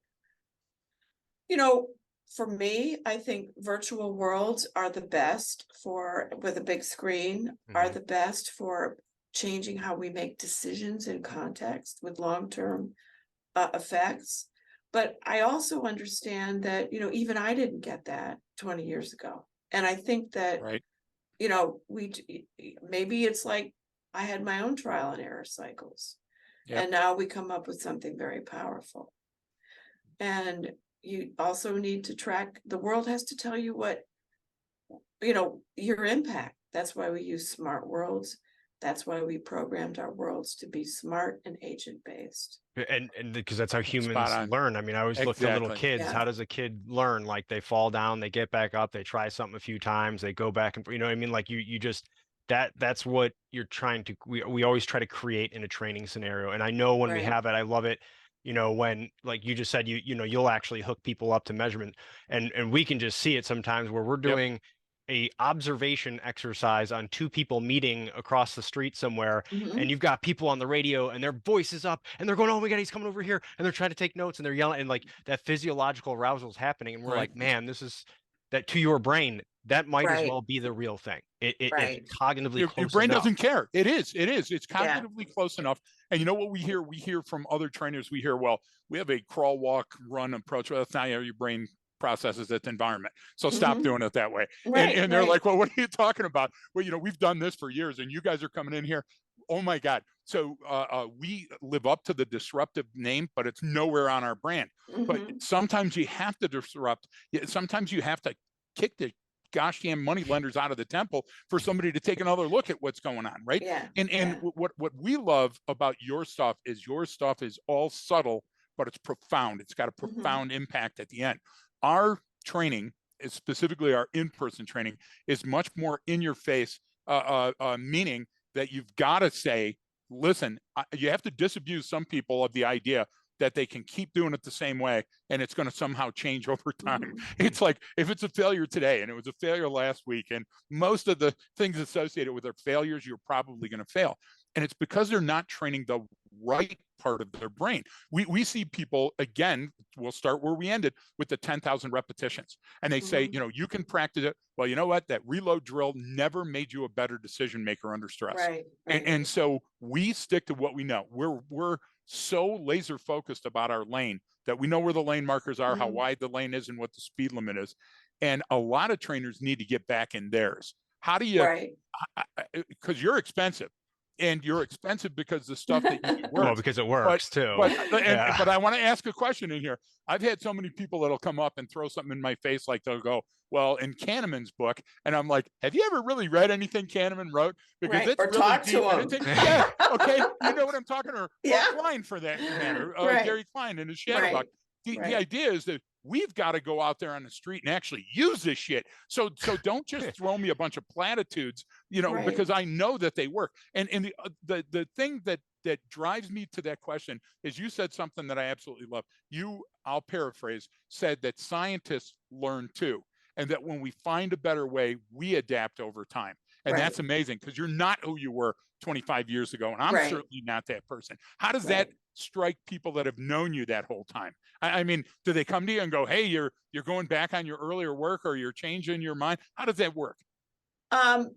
for me, I think virtual worlds are the best with a big screen, are the best for changing how we make decisions in context with long-term effects. But I also understand that, even I didn't get that 20 years ago. And I think that, maybe it's like I had my own trial and error cycles. And now we come up with something very powerful. And you also need to track, the world has to tell you what, your impact. That's why we use smart worlds. That's why we programmed our worlds to be smart and agent-based. And because that's how Spot humans on. learn. I mean, I always look to little Exactly. kids. Yeah. How does a kid learn? Like they fall down, they get back up, they try something a few times, they go back and, you know what I mean? Like you just, that's what you're trying to, we always try to create in a training scenario. And I know when we Right. have it, I love it. You know, when, like you just said, you know, you'll actually hook people up to measurement, and we can just see it sometimes where we're Yep. doing a observation exercise on two people meeting across the street somewhere, Mhm. and you've got people on the radio and their voice is up and they're going, oh my God, he's coming over here, and they're trying to take notes and they're yelling, and like that physiological arousal is happening, and we're Right. like, man, this is that to your brain, that might as Right. well be the real thing. It's Right. cognitively Your close brain enough. doesn't care. It is. It's Yeah. cognitively close enough. And you know what we hear? We hear from other trainers, we hear, well, we have a crawl, walk, run approach. Well, that's not how your brain processes its environment. So stop Mhm. doing it that way. Right, And they're right. like, well, what are you talking about? Well, you know, we've done this for years and you guys are coming in here. Oh my God. So we live up to the disruptive name, but it's nowhere on our brand. But Mhm. sometimes you have to disrupt. Sometimes you have to kick the gosh damn money lenders out of the temple for somebody to take another look at what's going on, right? Yeah. And yeah. what we love about your stuff is all subtle, but it's profound. It's got a Mhm. profound impact at the end. Our training, specifically our in-person training, is much more in your face, meaning that you've got to say, listen, you have to disabuse some people of the idea that they can keep doing it the same way and it's going to somehow change over time. Mhm. It's like if it's a failure today and it was a failure last week, and most of the things associated with their failures, you're probably going to fail. And it's because they're not training the right part of their brain. We see people, again, we'll start where we ended with the 10,000 repetitions. And they say, Mhm. you know, you can practice it. Well, you know what? That reload drill never made you a better decision maker under stress. Right. And, Right. and so we stick to what we know. We're so laser focused about our lane that we know where the lane markers are, how Mhm. wide the lane is, and what the speed limit is. And a lot of trainers need to get back in theirs. How do you, Right. because you're expensive, and you're expensive because the stuff that you do Well, works. because it But works too. Yeah. but I want to ask a question in here. I've had so many people that'll come up and throw something in my face, like they'll go, well, in Kahneman's book, and I'm like, have you ever really read anything Kahneman wrote? Because Right. it's Or really talk deep. to And him. yeah, okay, you know what I'm talking about. Yeah. Or Klein, for that matter, Right. Gary Klein in his Shadowbox. Right. The Right. idea is that we've got to go out there on the street and actually use this shit. So don't just throw me a bunch of platitudes, you know, Right. because I know that they work. And the thing that drives me to that question is, you said something that I absolutely love. You, I'll paraphrase, said that scientists learn too, and that when we find a better way, we adapt over time. And Right. that's amazing, because you're not who you were 25 years ago, and I'm Right. certainly not that person. How does that Right. strike people that have known you that whole time? I mean, do they come to you and go, hey, you're going back on your earlier work, or you're changing your mind? How does that work?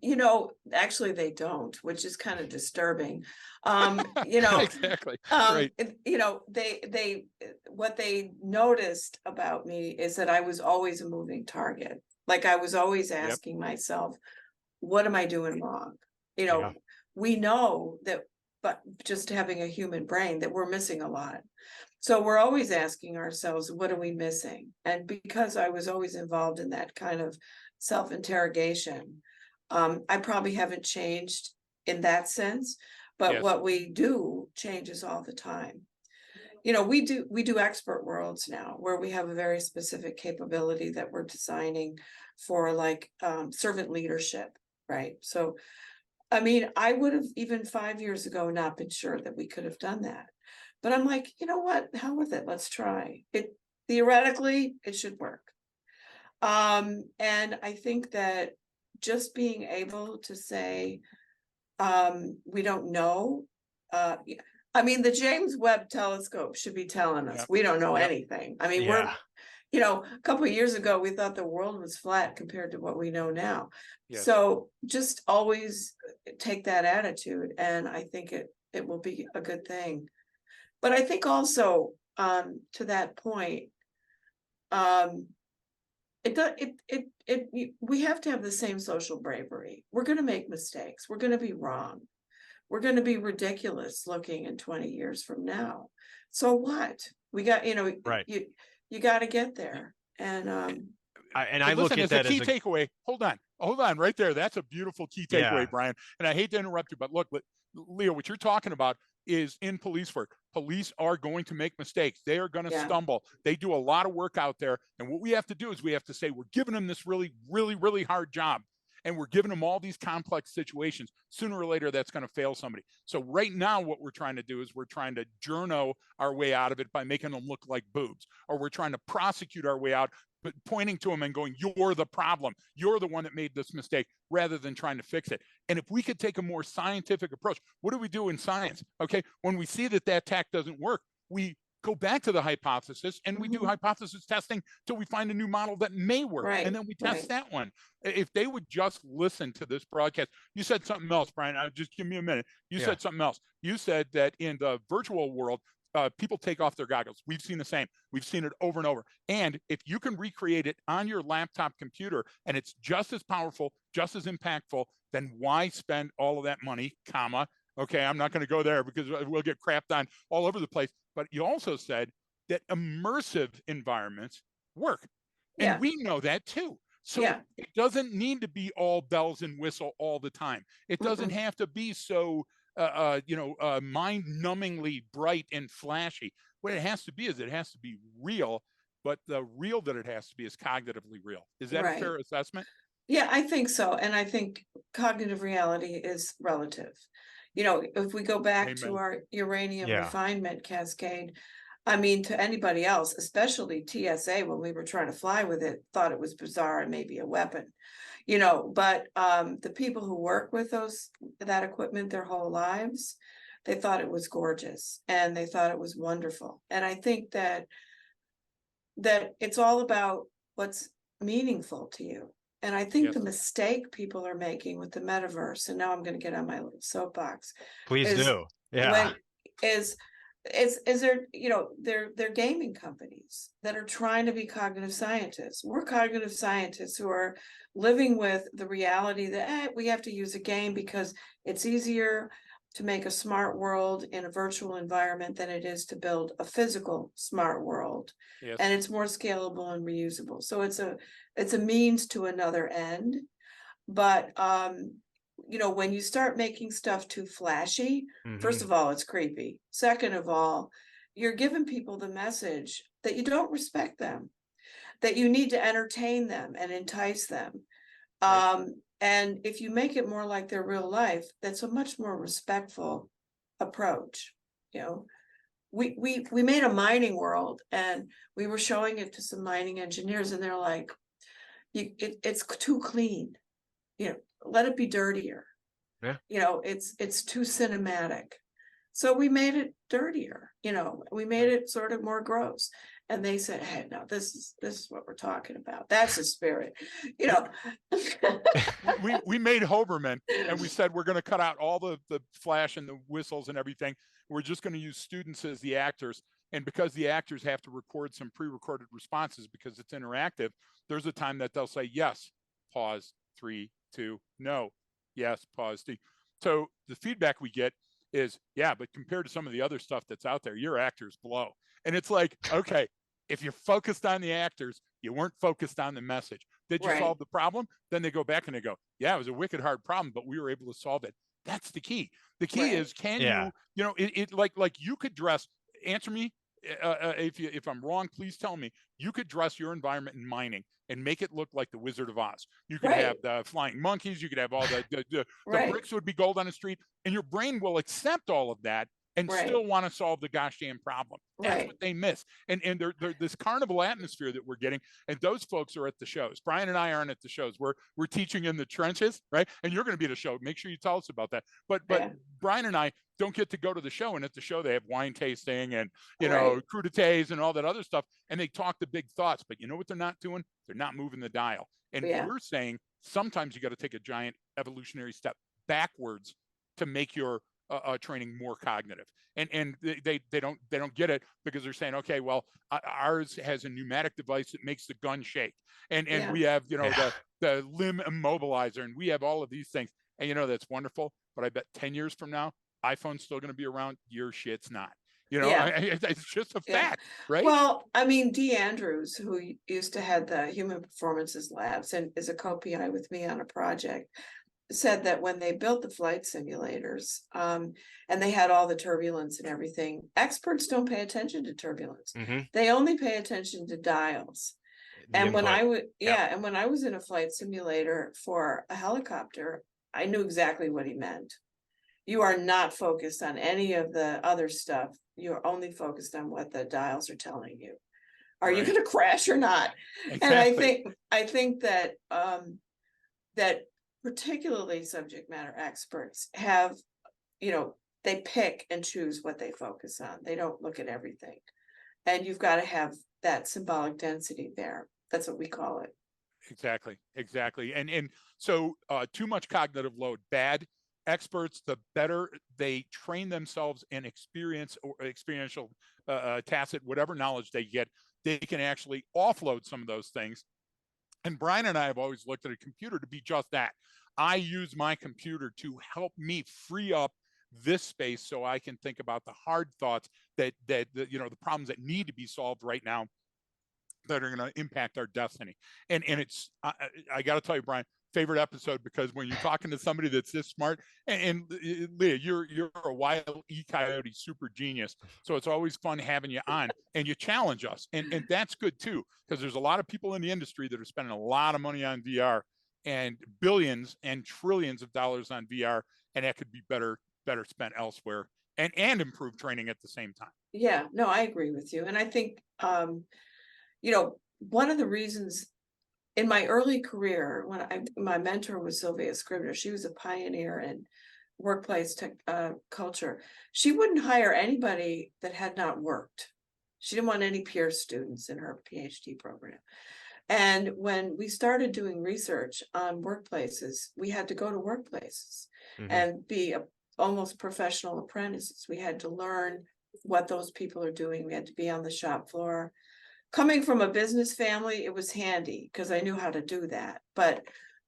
You know, actually they don't, which is kind of disturbing. You know, Exactly. Right. you know, they what they noticed about me is that I was always a moving target. Like I was always Yep. asking myself, what am I doing wrong? You know, Yeah. we know that, but just having a human brain, that we're missing a lot. So we're always asking ourselves, what are we missing? And because I was always involved in that kind of self-interrogation, I probably haven't changed in that sense, but Yes. what we do changes all the time. You know, we do expert worlds now, where we have a very specific capability that we're designing for, like servant leadership, right? So, I mean, I would have even 5 years ago not been sure that we could have done that. But I'm like, you know what? Hell with it. Let's try it. Theoretically, it should work. And I think that just being able to say, we don't know. I mean, the James Webb Telescope should be telling us Yep. we don't know Yep. anything. I mean, Yeah. you know, a couple of years ago, we thought the world was flat compared to what we know now. Yes. So just always take that attitude, and I think it will be a good thing. But I think also, to that point, we have to have the same social bravery. We're going to make mistakes. We're going to be wrong. We're going to be ridiculous looking in 20 years from now. So what? We got, you know, Right. you got to get there. And I But look listen, at as a that key as a takeaway, hold on. hold on right there. That's a beautiful key takeaway, Yeah. Brian. And I hate to interrupt you, but look, Leo, what you're talking about is in police work. Police are going to make mistakes. They are going to stumble. They do a lot of work out there. And what we have to do is we have to say, we're giving them this really, really, really hard job. And we're giving them all these complex situations. Sooner or later, that's going to fail somebody. So right now, what we're trying to do is we're trying to journo our way out of it by making them look like boobs, or we're trying to prosecute our way out, but pointing to them and going, you're the problem. You're the one that made this mistake, rather than trying to fix it. And if we could take a more scientific approach, what do we do in science? Okay, when we see that that tack doesn't work, we go back to the hypothesis and we do hypothesis testing till we find a new model that may work. And then we test that one. If they would just listen to this broadcast. You said something else, Brian. Just give me a minute. You said something else. You said that in the virtual world, people take off their goggles. We've seen the same. We've seen it over and over. And if you can recreate it on your laptop computer and it's just as powerful, just as impactful, then why spend all of that money, comma, okay, I'm not going to go there because we'll get crapped on all over the place. But you also said that immersive environments work. And we know that too. So it doesn't need to be all bells and whistle all the time. It doesn't have to be so, mind-numbingly bright and flashy. What it has to be is it has to be real, but the real that it has to be is cognitively real. Is that a fair assessment? Yeah, I think so. And I think cognitive reality is relative. You know, if we go back to our uranium refinement cascade, I mean, to anybody else, especially TSA, when we were trying to fly with it, thought it was bizarre and maybe a weapon, you know, but the people who work with that equipment their whole lives, they thought it was gorgeous and they thought it was wonderful. And I think that it's all about what's meaningful to you. And I think the mistake people are making with the metaverse, and now I'm going to get on my little soapbox. Please do. Yeah. Is there, you know, they're gaming companies that are trying to be cognitive scientists. We're cognitive scientists who are living with the reality that we have to use a game because it's easier to make a smart world in a virtual environment than it is to build a physical smart world. And it's more scalable and reusable. So it's a means to another end. But you know, when you start making stuff too flashy, first of all, it's creepy. Second of all, you're giving people the message that you don't respect them, that you need to entertain them and entice them. And if you make it more like their real life, that's a much more respectful approach. You know, we made a mining world and we were showing it to some mining engineers and they're like, it's too clean. You know, let it be dirtier. You know, it's too cinematic. So we made it dirtier, you know, we made it sort of more gross. And they said, hey, no, this is what we're talking about. That's the spirit, you know. we made Hoberman and we said we're going to cut out all the flash and the whistles and everything. We're just going to use students as the actors. And because the actors have to record some pre-recorded responses because it's interactive, there's a time that they'll say, yes, pause, 3, 2, no, yes, pause. So the feedback we get is, yeah, but compared to some of the other stuff that's out there, your actors blow. And it's like, okay, if you're focused on the actors, you weren't focused on the message. Did you solve the problem? Then they go back and they go, yeah, it was a wicked hard problem, but we were able to solve it. That's the key. The key is, can you know, it like you could dress, answer me if I'm wrong, please tell me. You could dress your environment in mining and make it look like the Wizard of Oz. You could have the flying monkeys. You could have all the bricks would be gold on the street, and your brain will accept all of that and still want to solve the gosh damn problem. That's what they miss. And they're this carnival atmosphere that we're getting, and those folks are at the shows. Brian and I aren't at the shows. We're teaching in the trenches, right? And you're going to be at a show. Make sure you tell us about that. But Brian and I don't get to go to the show, and at the show they have wine tasting and know crudités and all that other stuff, and they talk the big thoughts. But you know what they're not doing? They're not moving the dial. And we're saying sometimes you got to take a giant evolutionary step backwards to make your training more cognitive. And they don't get it because they're saying, okay, well, ours has a pneumatic device that makes the gun shake, and we have the limb immobilizer, and we have all of these things, and that's wonderful. But I bet 10 years from now, iPhone's still going to be around. Your shit's not. You know, Yeah. it's just a Yeah. fact, right? Well, I mean, Dee Andrews, who used to head the Human Performances Labs and is a co-PI with me on a project, said that when they built the flight simulators, and they had all the turbulence and everything, experts don't pay attention to turbulence. They only pay attention to dials. And when I would, and when I was in a flight simulator for a helicopter, I knew exactly what he meant. You are not focused on any of the other stuff. You're only focused on what the dials are telling you. Are you going to crash or not? Exactly. And I think that that particularly subject matter experts have, you know, they pick and choose what they focus on. They don't look at everything. And you've got to have that symbolic density there. That's what we call it. Exactly. And so too much cognitive load, bad. Experts, the better they train themselves in experience or experiential tacit, whatever knowledge they get, they can actually offload some of those things. And Brian and I have always looked at a computer to be just that. I use my computer to help me free up this space so I can think about the hard thoughts that you know, the problems that need to be solved right now that are going to impact our destiny. And it's I got to tell you, Brian, favorite episode, because when you're talking to somebody that's this smart, and Leah, you're a wild coyote super genius, so it's always fun having you on, and you challenge us, and that's good too, because there's a lot of people in the industry that are spending a lot of money on VR and billions and trillions of dollars on VR, and that could be better spent elsewhere and improve training at the same time. Yeah, no, I agree with you. And I think you know, one of the reasons in my early career, when my mentor was Sylvia Scribner, she was a pioneer in workplace culture. She wouldn't hire anybody that had not worked. She didn't want any peer students in her PhD program. And when we started doing research on workplaces, we had to go to workplaces and be almost professional apprentices. We had to learn what those people are doing. We had to be on the shop floor. Coming from a business family, it was handy because I knew how to do that. But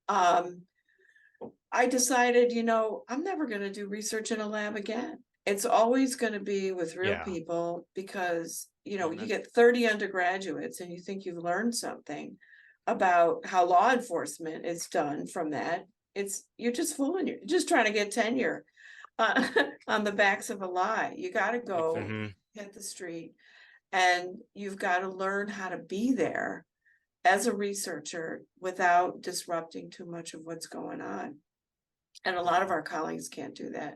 I decided, you know, I'm never going to do research in a lab again. It's always going to be with real people, because, you know, you get 30 undergraduates and you think you've learned something about how law enforcement is done from that. You're just fooling you. You're just trying to get tenure on the backs of a lie. You got to go hit the street. And you've got to learn how to be there as a researcher without disrupting too much of what's going on. And a lot of our colleagues can't do that.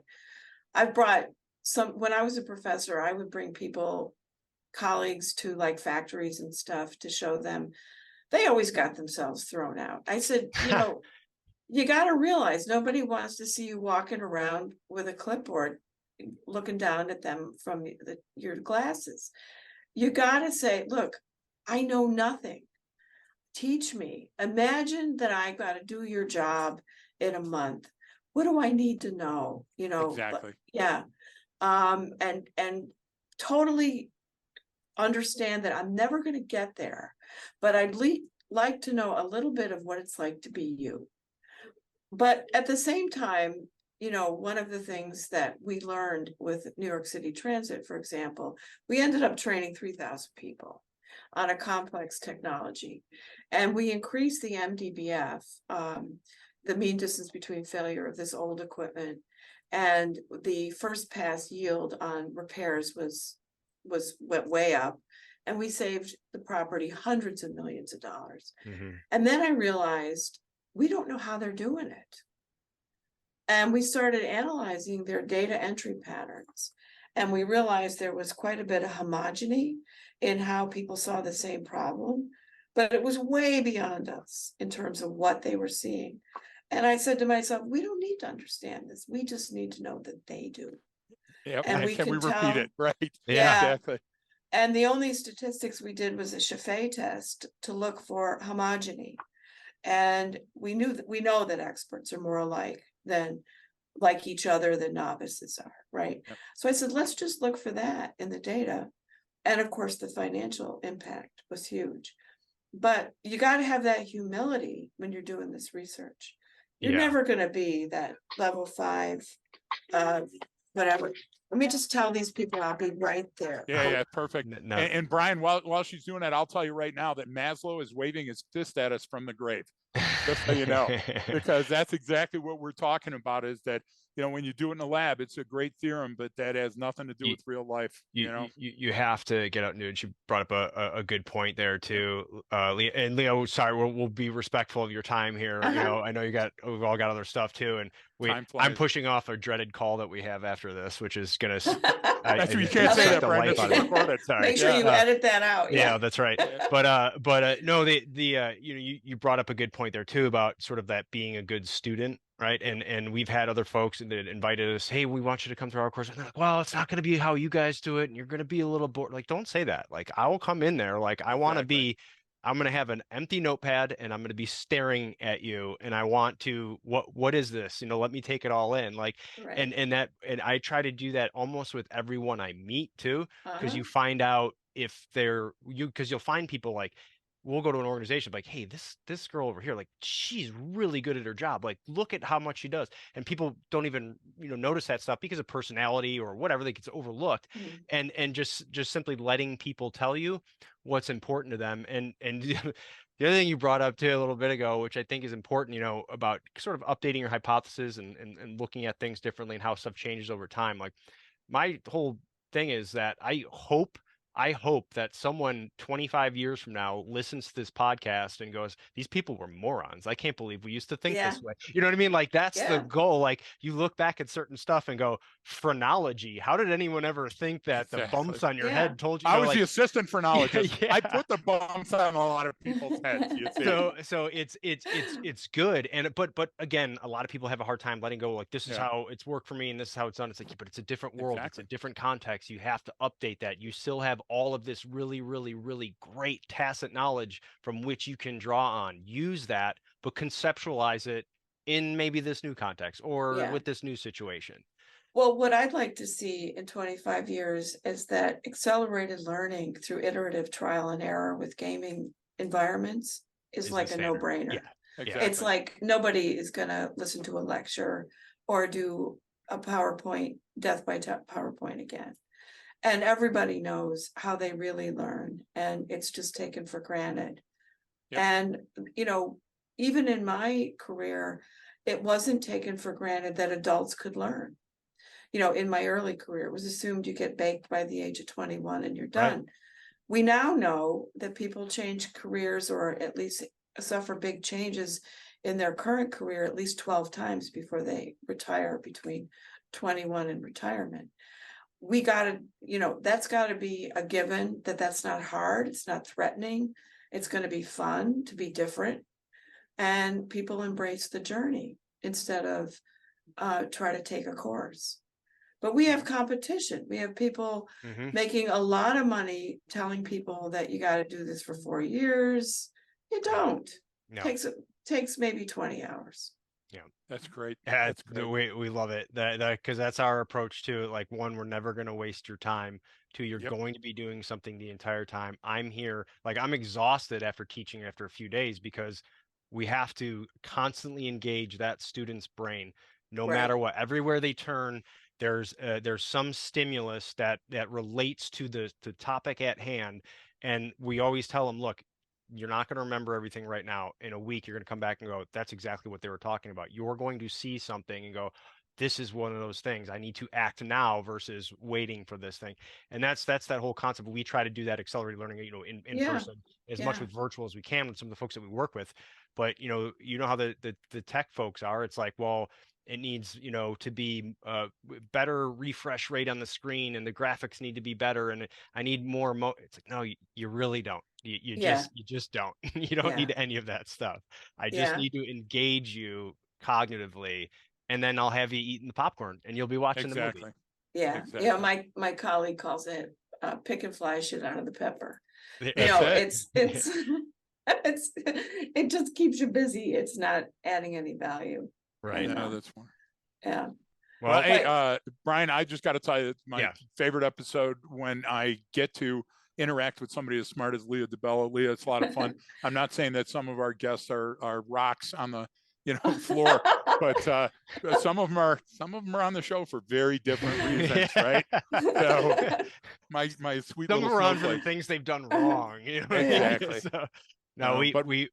I've brought when I was a professor, I would bring colleagues to like factories and stuff to show them. They always got themselves thrown out. I said, you know, you got to realize nobody wants to see you walking around with a clipboard looking down at them from your glasses. You got to say, look, I know nothing. Teach me. Imagine that I got to do your job in a month. What do I need to know? You know, exactly. Yeah. And totally understand that I'm never going to get there, but I'd like to know a little bit of what it's like to be you. But at the same time, you know, one of the things that we learned with New York City Transit, for example, we ended up training 3,000 people on a complex technology. And we increased the MDBF, the mean distance between failure of this old equipment. And the first pass yield on repairs went way up. And we saved the property hundreds of millions of dollars. And then I realized we don't know how they're doing it. And we started analyzing their data entry patterns. And we realized there was quite a bit of homogeny in how people saw the same problem, but it was way beyond us in terms of what they were seeing. And I said to myself, we don't need to understand this. We just need to know that they do. Yep. And we can we repeat tell, it, right? Yeah, exactly. And the only statistics we did was a Chaffee test to look for homogeny. And we know that experts are more alike than like each other than novices are, right? Yep. So I said, let's just look for that in the data. And of course, the financial impact was huge. But you got to have that humility when you're doing this research. You're never going to be that level 5, whatever, Let me just tell these people I'll be right there. Yeah, perfect. No. And Brian, while she's doing that, I'll tell you right now that Maslow is waving his fist at us from the grave. Just so you know, because that's exactly what we're talking about, is that, when you do it in the lab, it's a great theorem, but that has nothing to do with real life. You have to get out and do it. She brought up a good point there too. Leah, and Leo, sorry, we'll be respectful of your time here. I know we've all got other stuff too, and I'm pushing off a dreaded call that we have after this, which is gonna. That's you can't say that, Brian. This is recorded. Sorry. Make sure you edit that out. Yeah, that's right. But no, you brought up a good point there too about sort of that being a good student. Right. And we've had other folks that invited us, hey, we want you to come through our course. And they're like, well, it's not going to be how you guys do it. And you're going to be a little bored. Like, don't say that. Like, I will come in there. Like, I'm going to have an empty notepad and I'm going to be staring at you. And I want to, what is this? Let me take it all in. Like, Right. and I try to do that almost with everyone I meet too, because you find out if because you'll find people like, we'll go to an organization like, hey, this girl over here, like, she's really good at her job. Like, look at how much she does. And people don't even, notice that stuff because of personality or whatever, that gets overlooked. And just simply letting people tell you what's important to them. And the other thing you brought up too a little bit ago, which I think is important, about sort of updating your hypothesis and looking at things differently and how stuff changes over time. Like, my whole thing is that I hope that someone 25 years from now listens to this podcast and goes, these people were morons. I can't believe we used to think this way. You know what I mean? Like, that's the goal. Like, you look back at certain stuff and go, phrenology. How did anyone ever think that the bumps on your head told you? I was the assistant phrenologist. Yeah. I put the bumps on a lot of people's heads. You see? So it's good. But again, a lot of people have a hard time letting go. Like, this is how it's worked for me and this is how it's done. It's like, but it's a different world. It's a different context. You have to update that. You still have all of this really, really, really great tacit knowledge from which you can draw on. Use that, but conceptualize it in maybe this new context or with this new situation. Well, what I'd like to see in 25 years is that accelerated learning through iterative trial and error with gaming environments is like a no-brainer. It's like nobody is going to listen to a lecture or do a PowerPoint, death by PowerPoint again. And everybody knows how they really learn, and it's just taken for granted. And, even in my career, it wasn't taken for granted that adults could learn. In my early career, it was assumed you get baked by the age of 21 and you're done. Right. We now know that people change careers, or at least suffer big changes in their current career at least 12 times before they retire, between 21 and retirement. We got to, that's got to be a given, that's not hard. It's not threatening. It's going to be fun to be different. And people embrace the journey instead of try to take a course. But we have competition. We have people making a lot of money telling people that you got to do this for 4 years. You don't. No. Takes maybe 20 hours. Yeah, that's great. Yeah, that's great. We love it. Because that's our approach to it. Like, one, we're never going to waste your time. Two, you're going to be doing something the entire time. I'm here. Like, I'm exhausted after teaching after a few days, because we have to constantly engage that student's brain, no matter what. Everywhere they turn, there's some stimulus that relates to the topic at hand. And we always tell them, look, you're not going to remember everything right now. In a week, you're going to come back and go, that's exactly what they were talking about. You're going to see something and go, this is one of those things. I need to act now versus waiting for this thing. And that's that whole concept. We try to do that accelerated learning, in person, as much with virtual as we can with some of the folks that we work with. But, how the tech folks are. It's like, well, it needs, to be better refresh rate on the screen, and the graphics need to be better, and I need more. It's like, no, you really don't. You just don't. You don't need any of that stuff. I just need to engage you cognitively, and then I'll have you eating the popcorn, and you'll be watching the movie. Yeah, my colleague calls it pick and fly shit out of the pepper. It's it just keeps you busy. It's not adding any value. Right. No, that's more. Yeah. Well, hey, Brian, I just got to tell you, it's my favorite episode when I get to interact with somebody as smart as Lia DiBello. Lia, it's a lot of fun. I'm not saying that some of our guests are rocks on the floor, but some of them are on the show for very different reasons, right? So my sweet Some little are on for the snowflake. things they've done wrong. You know what I mean? Exactly. So, no, but we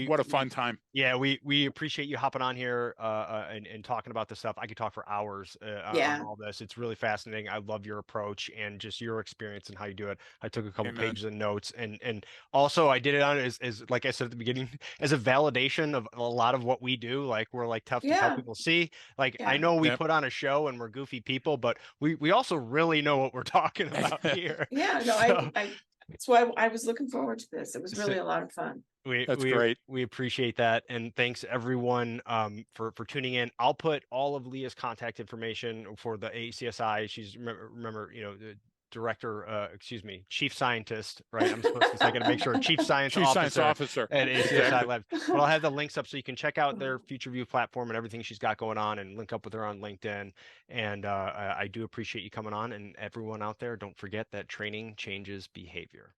what a fun time. Yeah, we appreciate you hopping on here and talking about this stuff. I could talk for hours Yeah. on all this. It's really fascinating. I love your approach and just your experience and how you do it. I took a couple Amen. pages of notes and also I did it on as like I said at the beginning as a validation of a lot of what we do. Like we're like tough to tell Yeah. people. See, like I Yeah. know we Yep. put on a show and we're goofy people, but we also really know what we're talking about here. Yeah, no, So- that's why I was looking forward to this. It was really a lot of fun. That's great. We appreciate that, and thanks everyone for tuning in. I'll put all of Leah's contact information for the ACSI. She's remember the director, excuse me, chief scientist, right? I'm supposed to say, I got to make sure chief science officer at ACSI Exactly. Labs. But I'll have the links up so you can check out their Future View platform and everything she's got going on, and link up with her on LinkedIn. And I do appreciate you coming on, and everyone out there, don't forget that training changes behavior.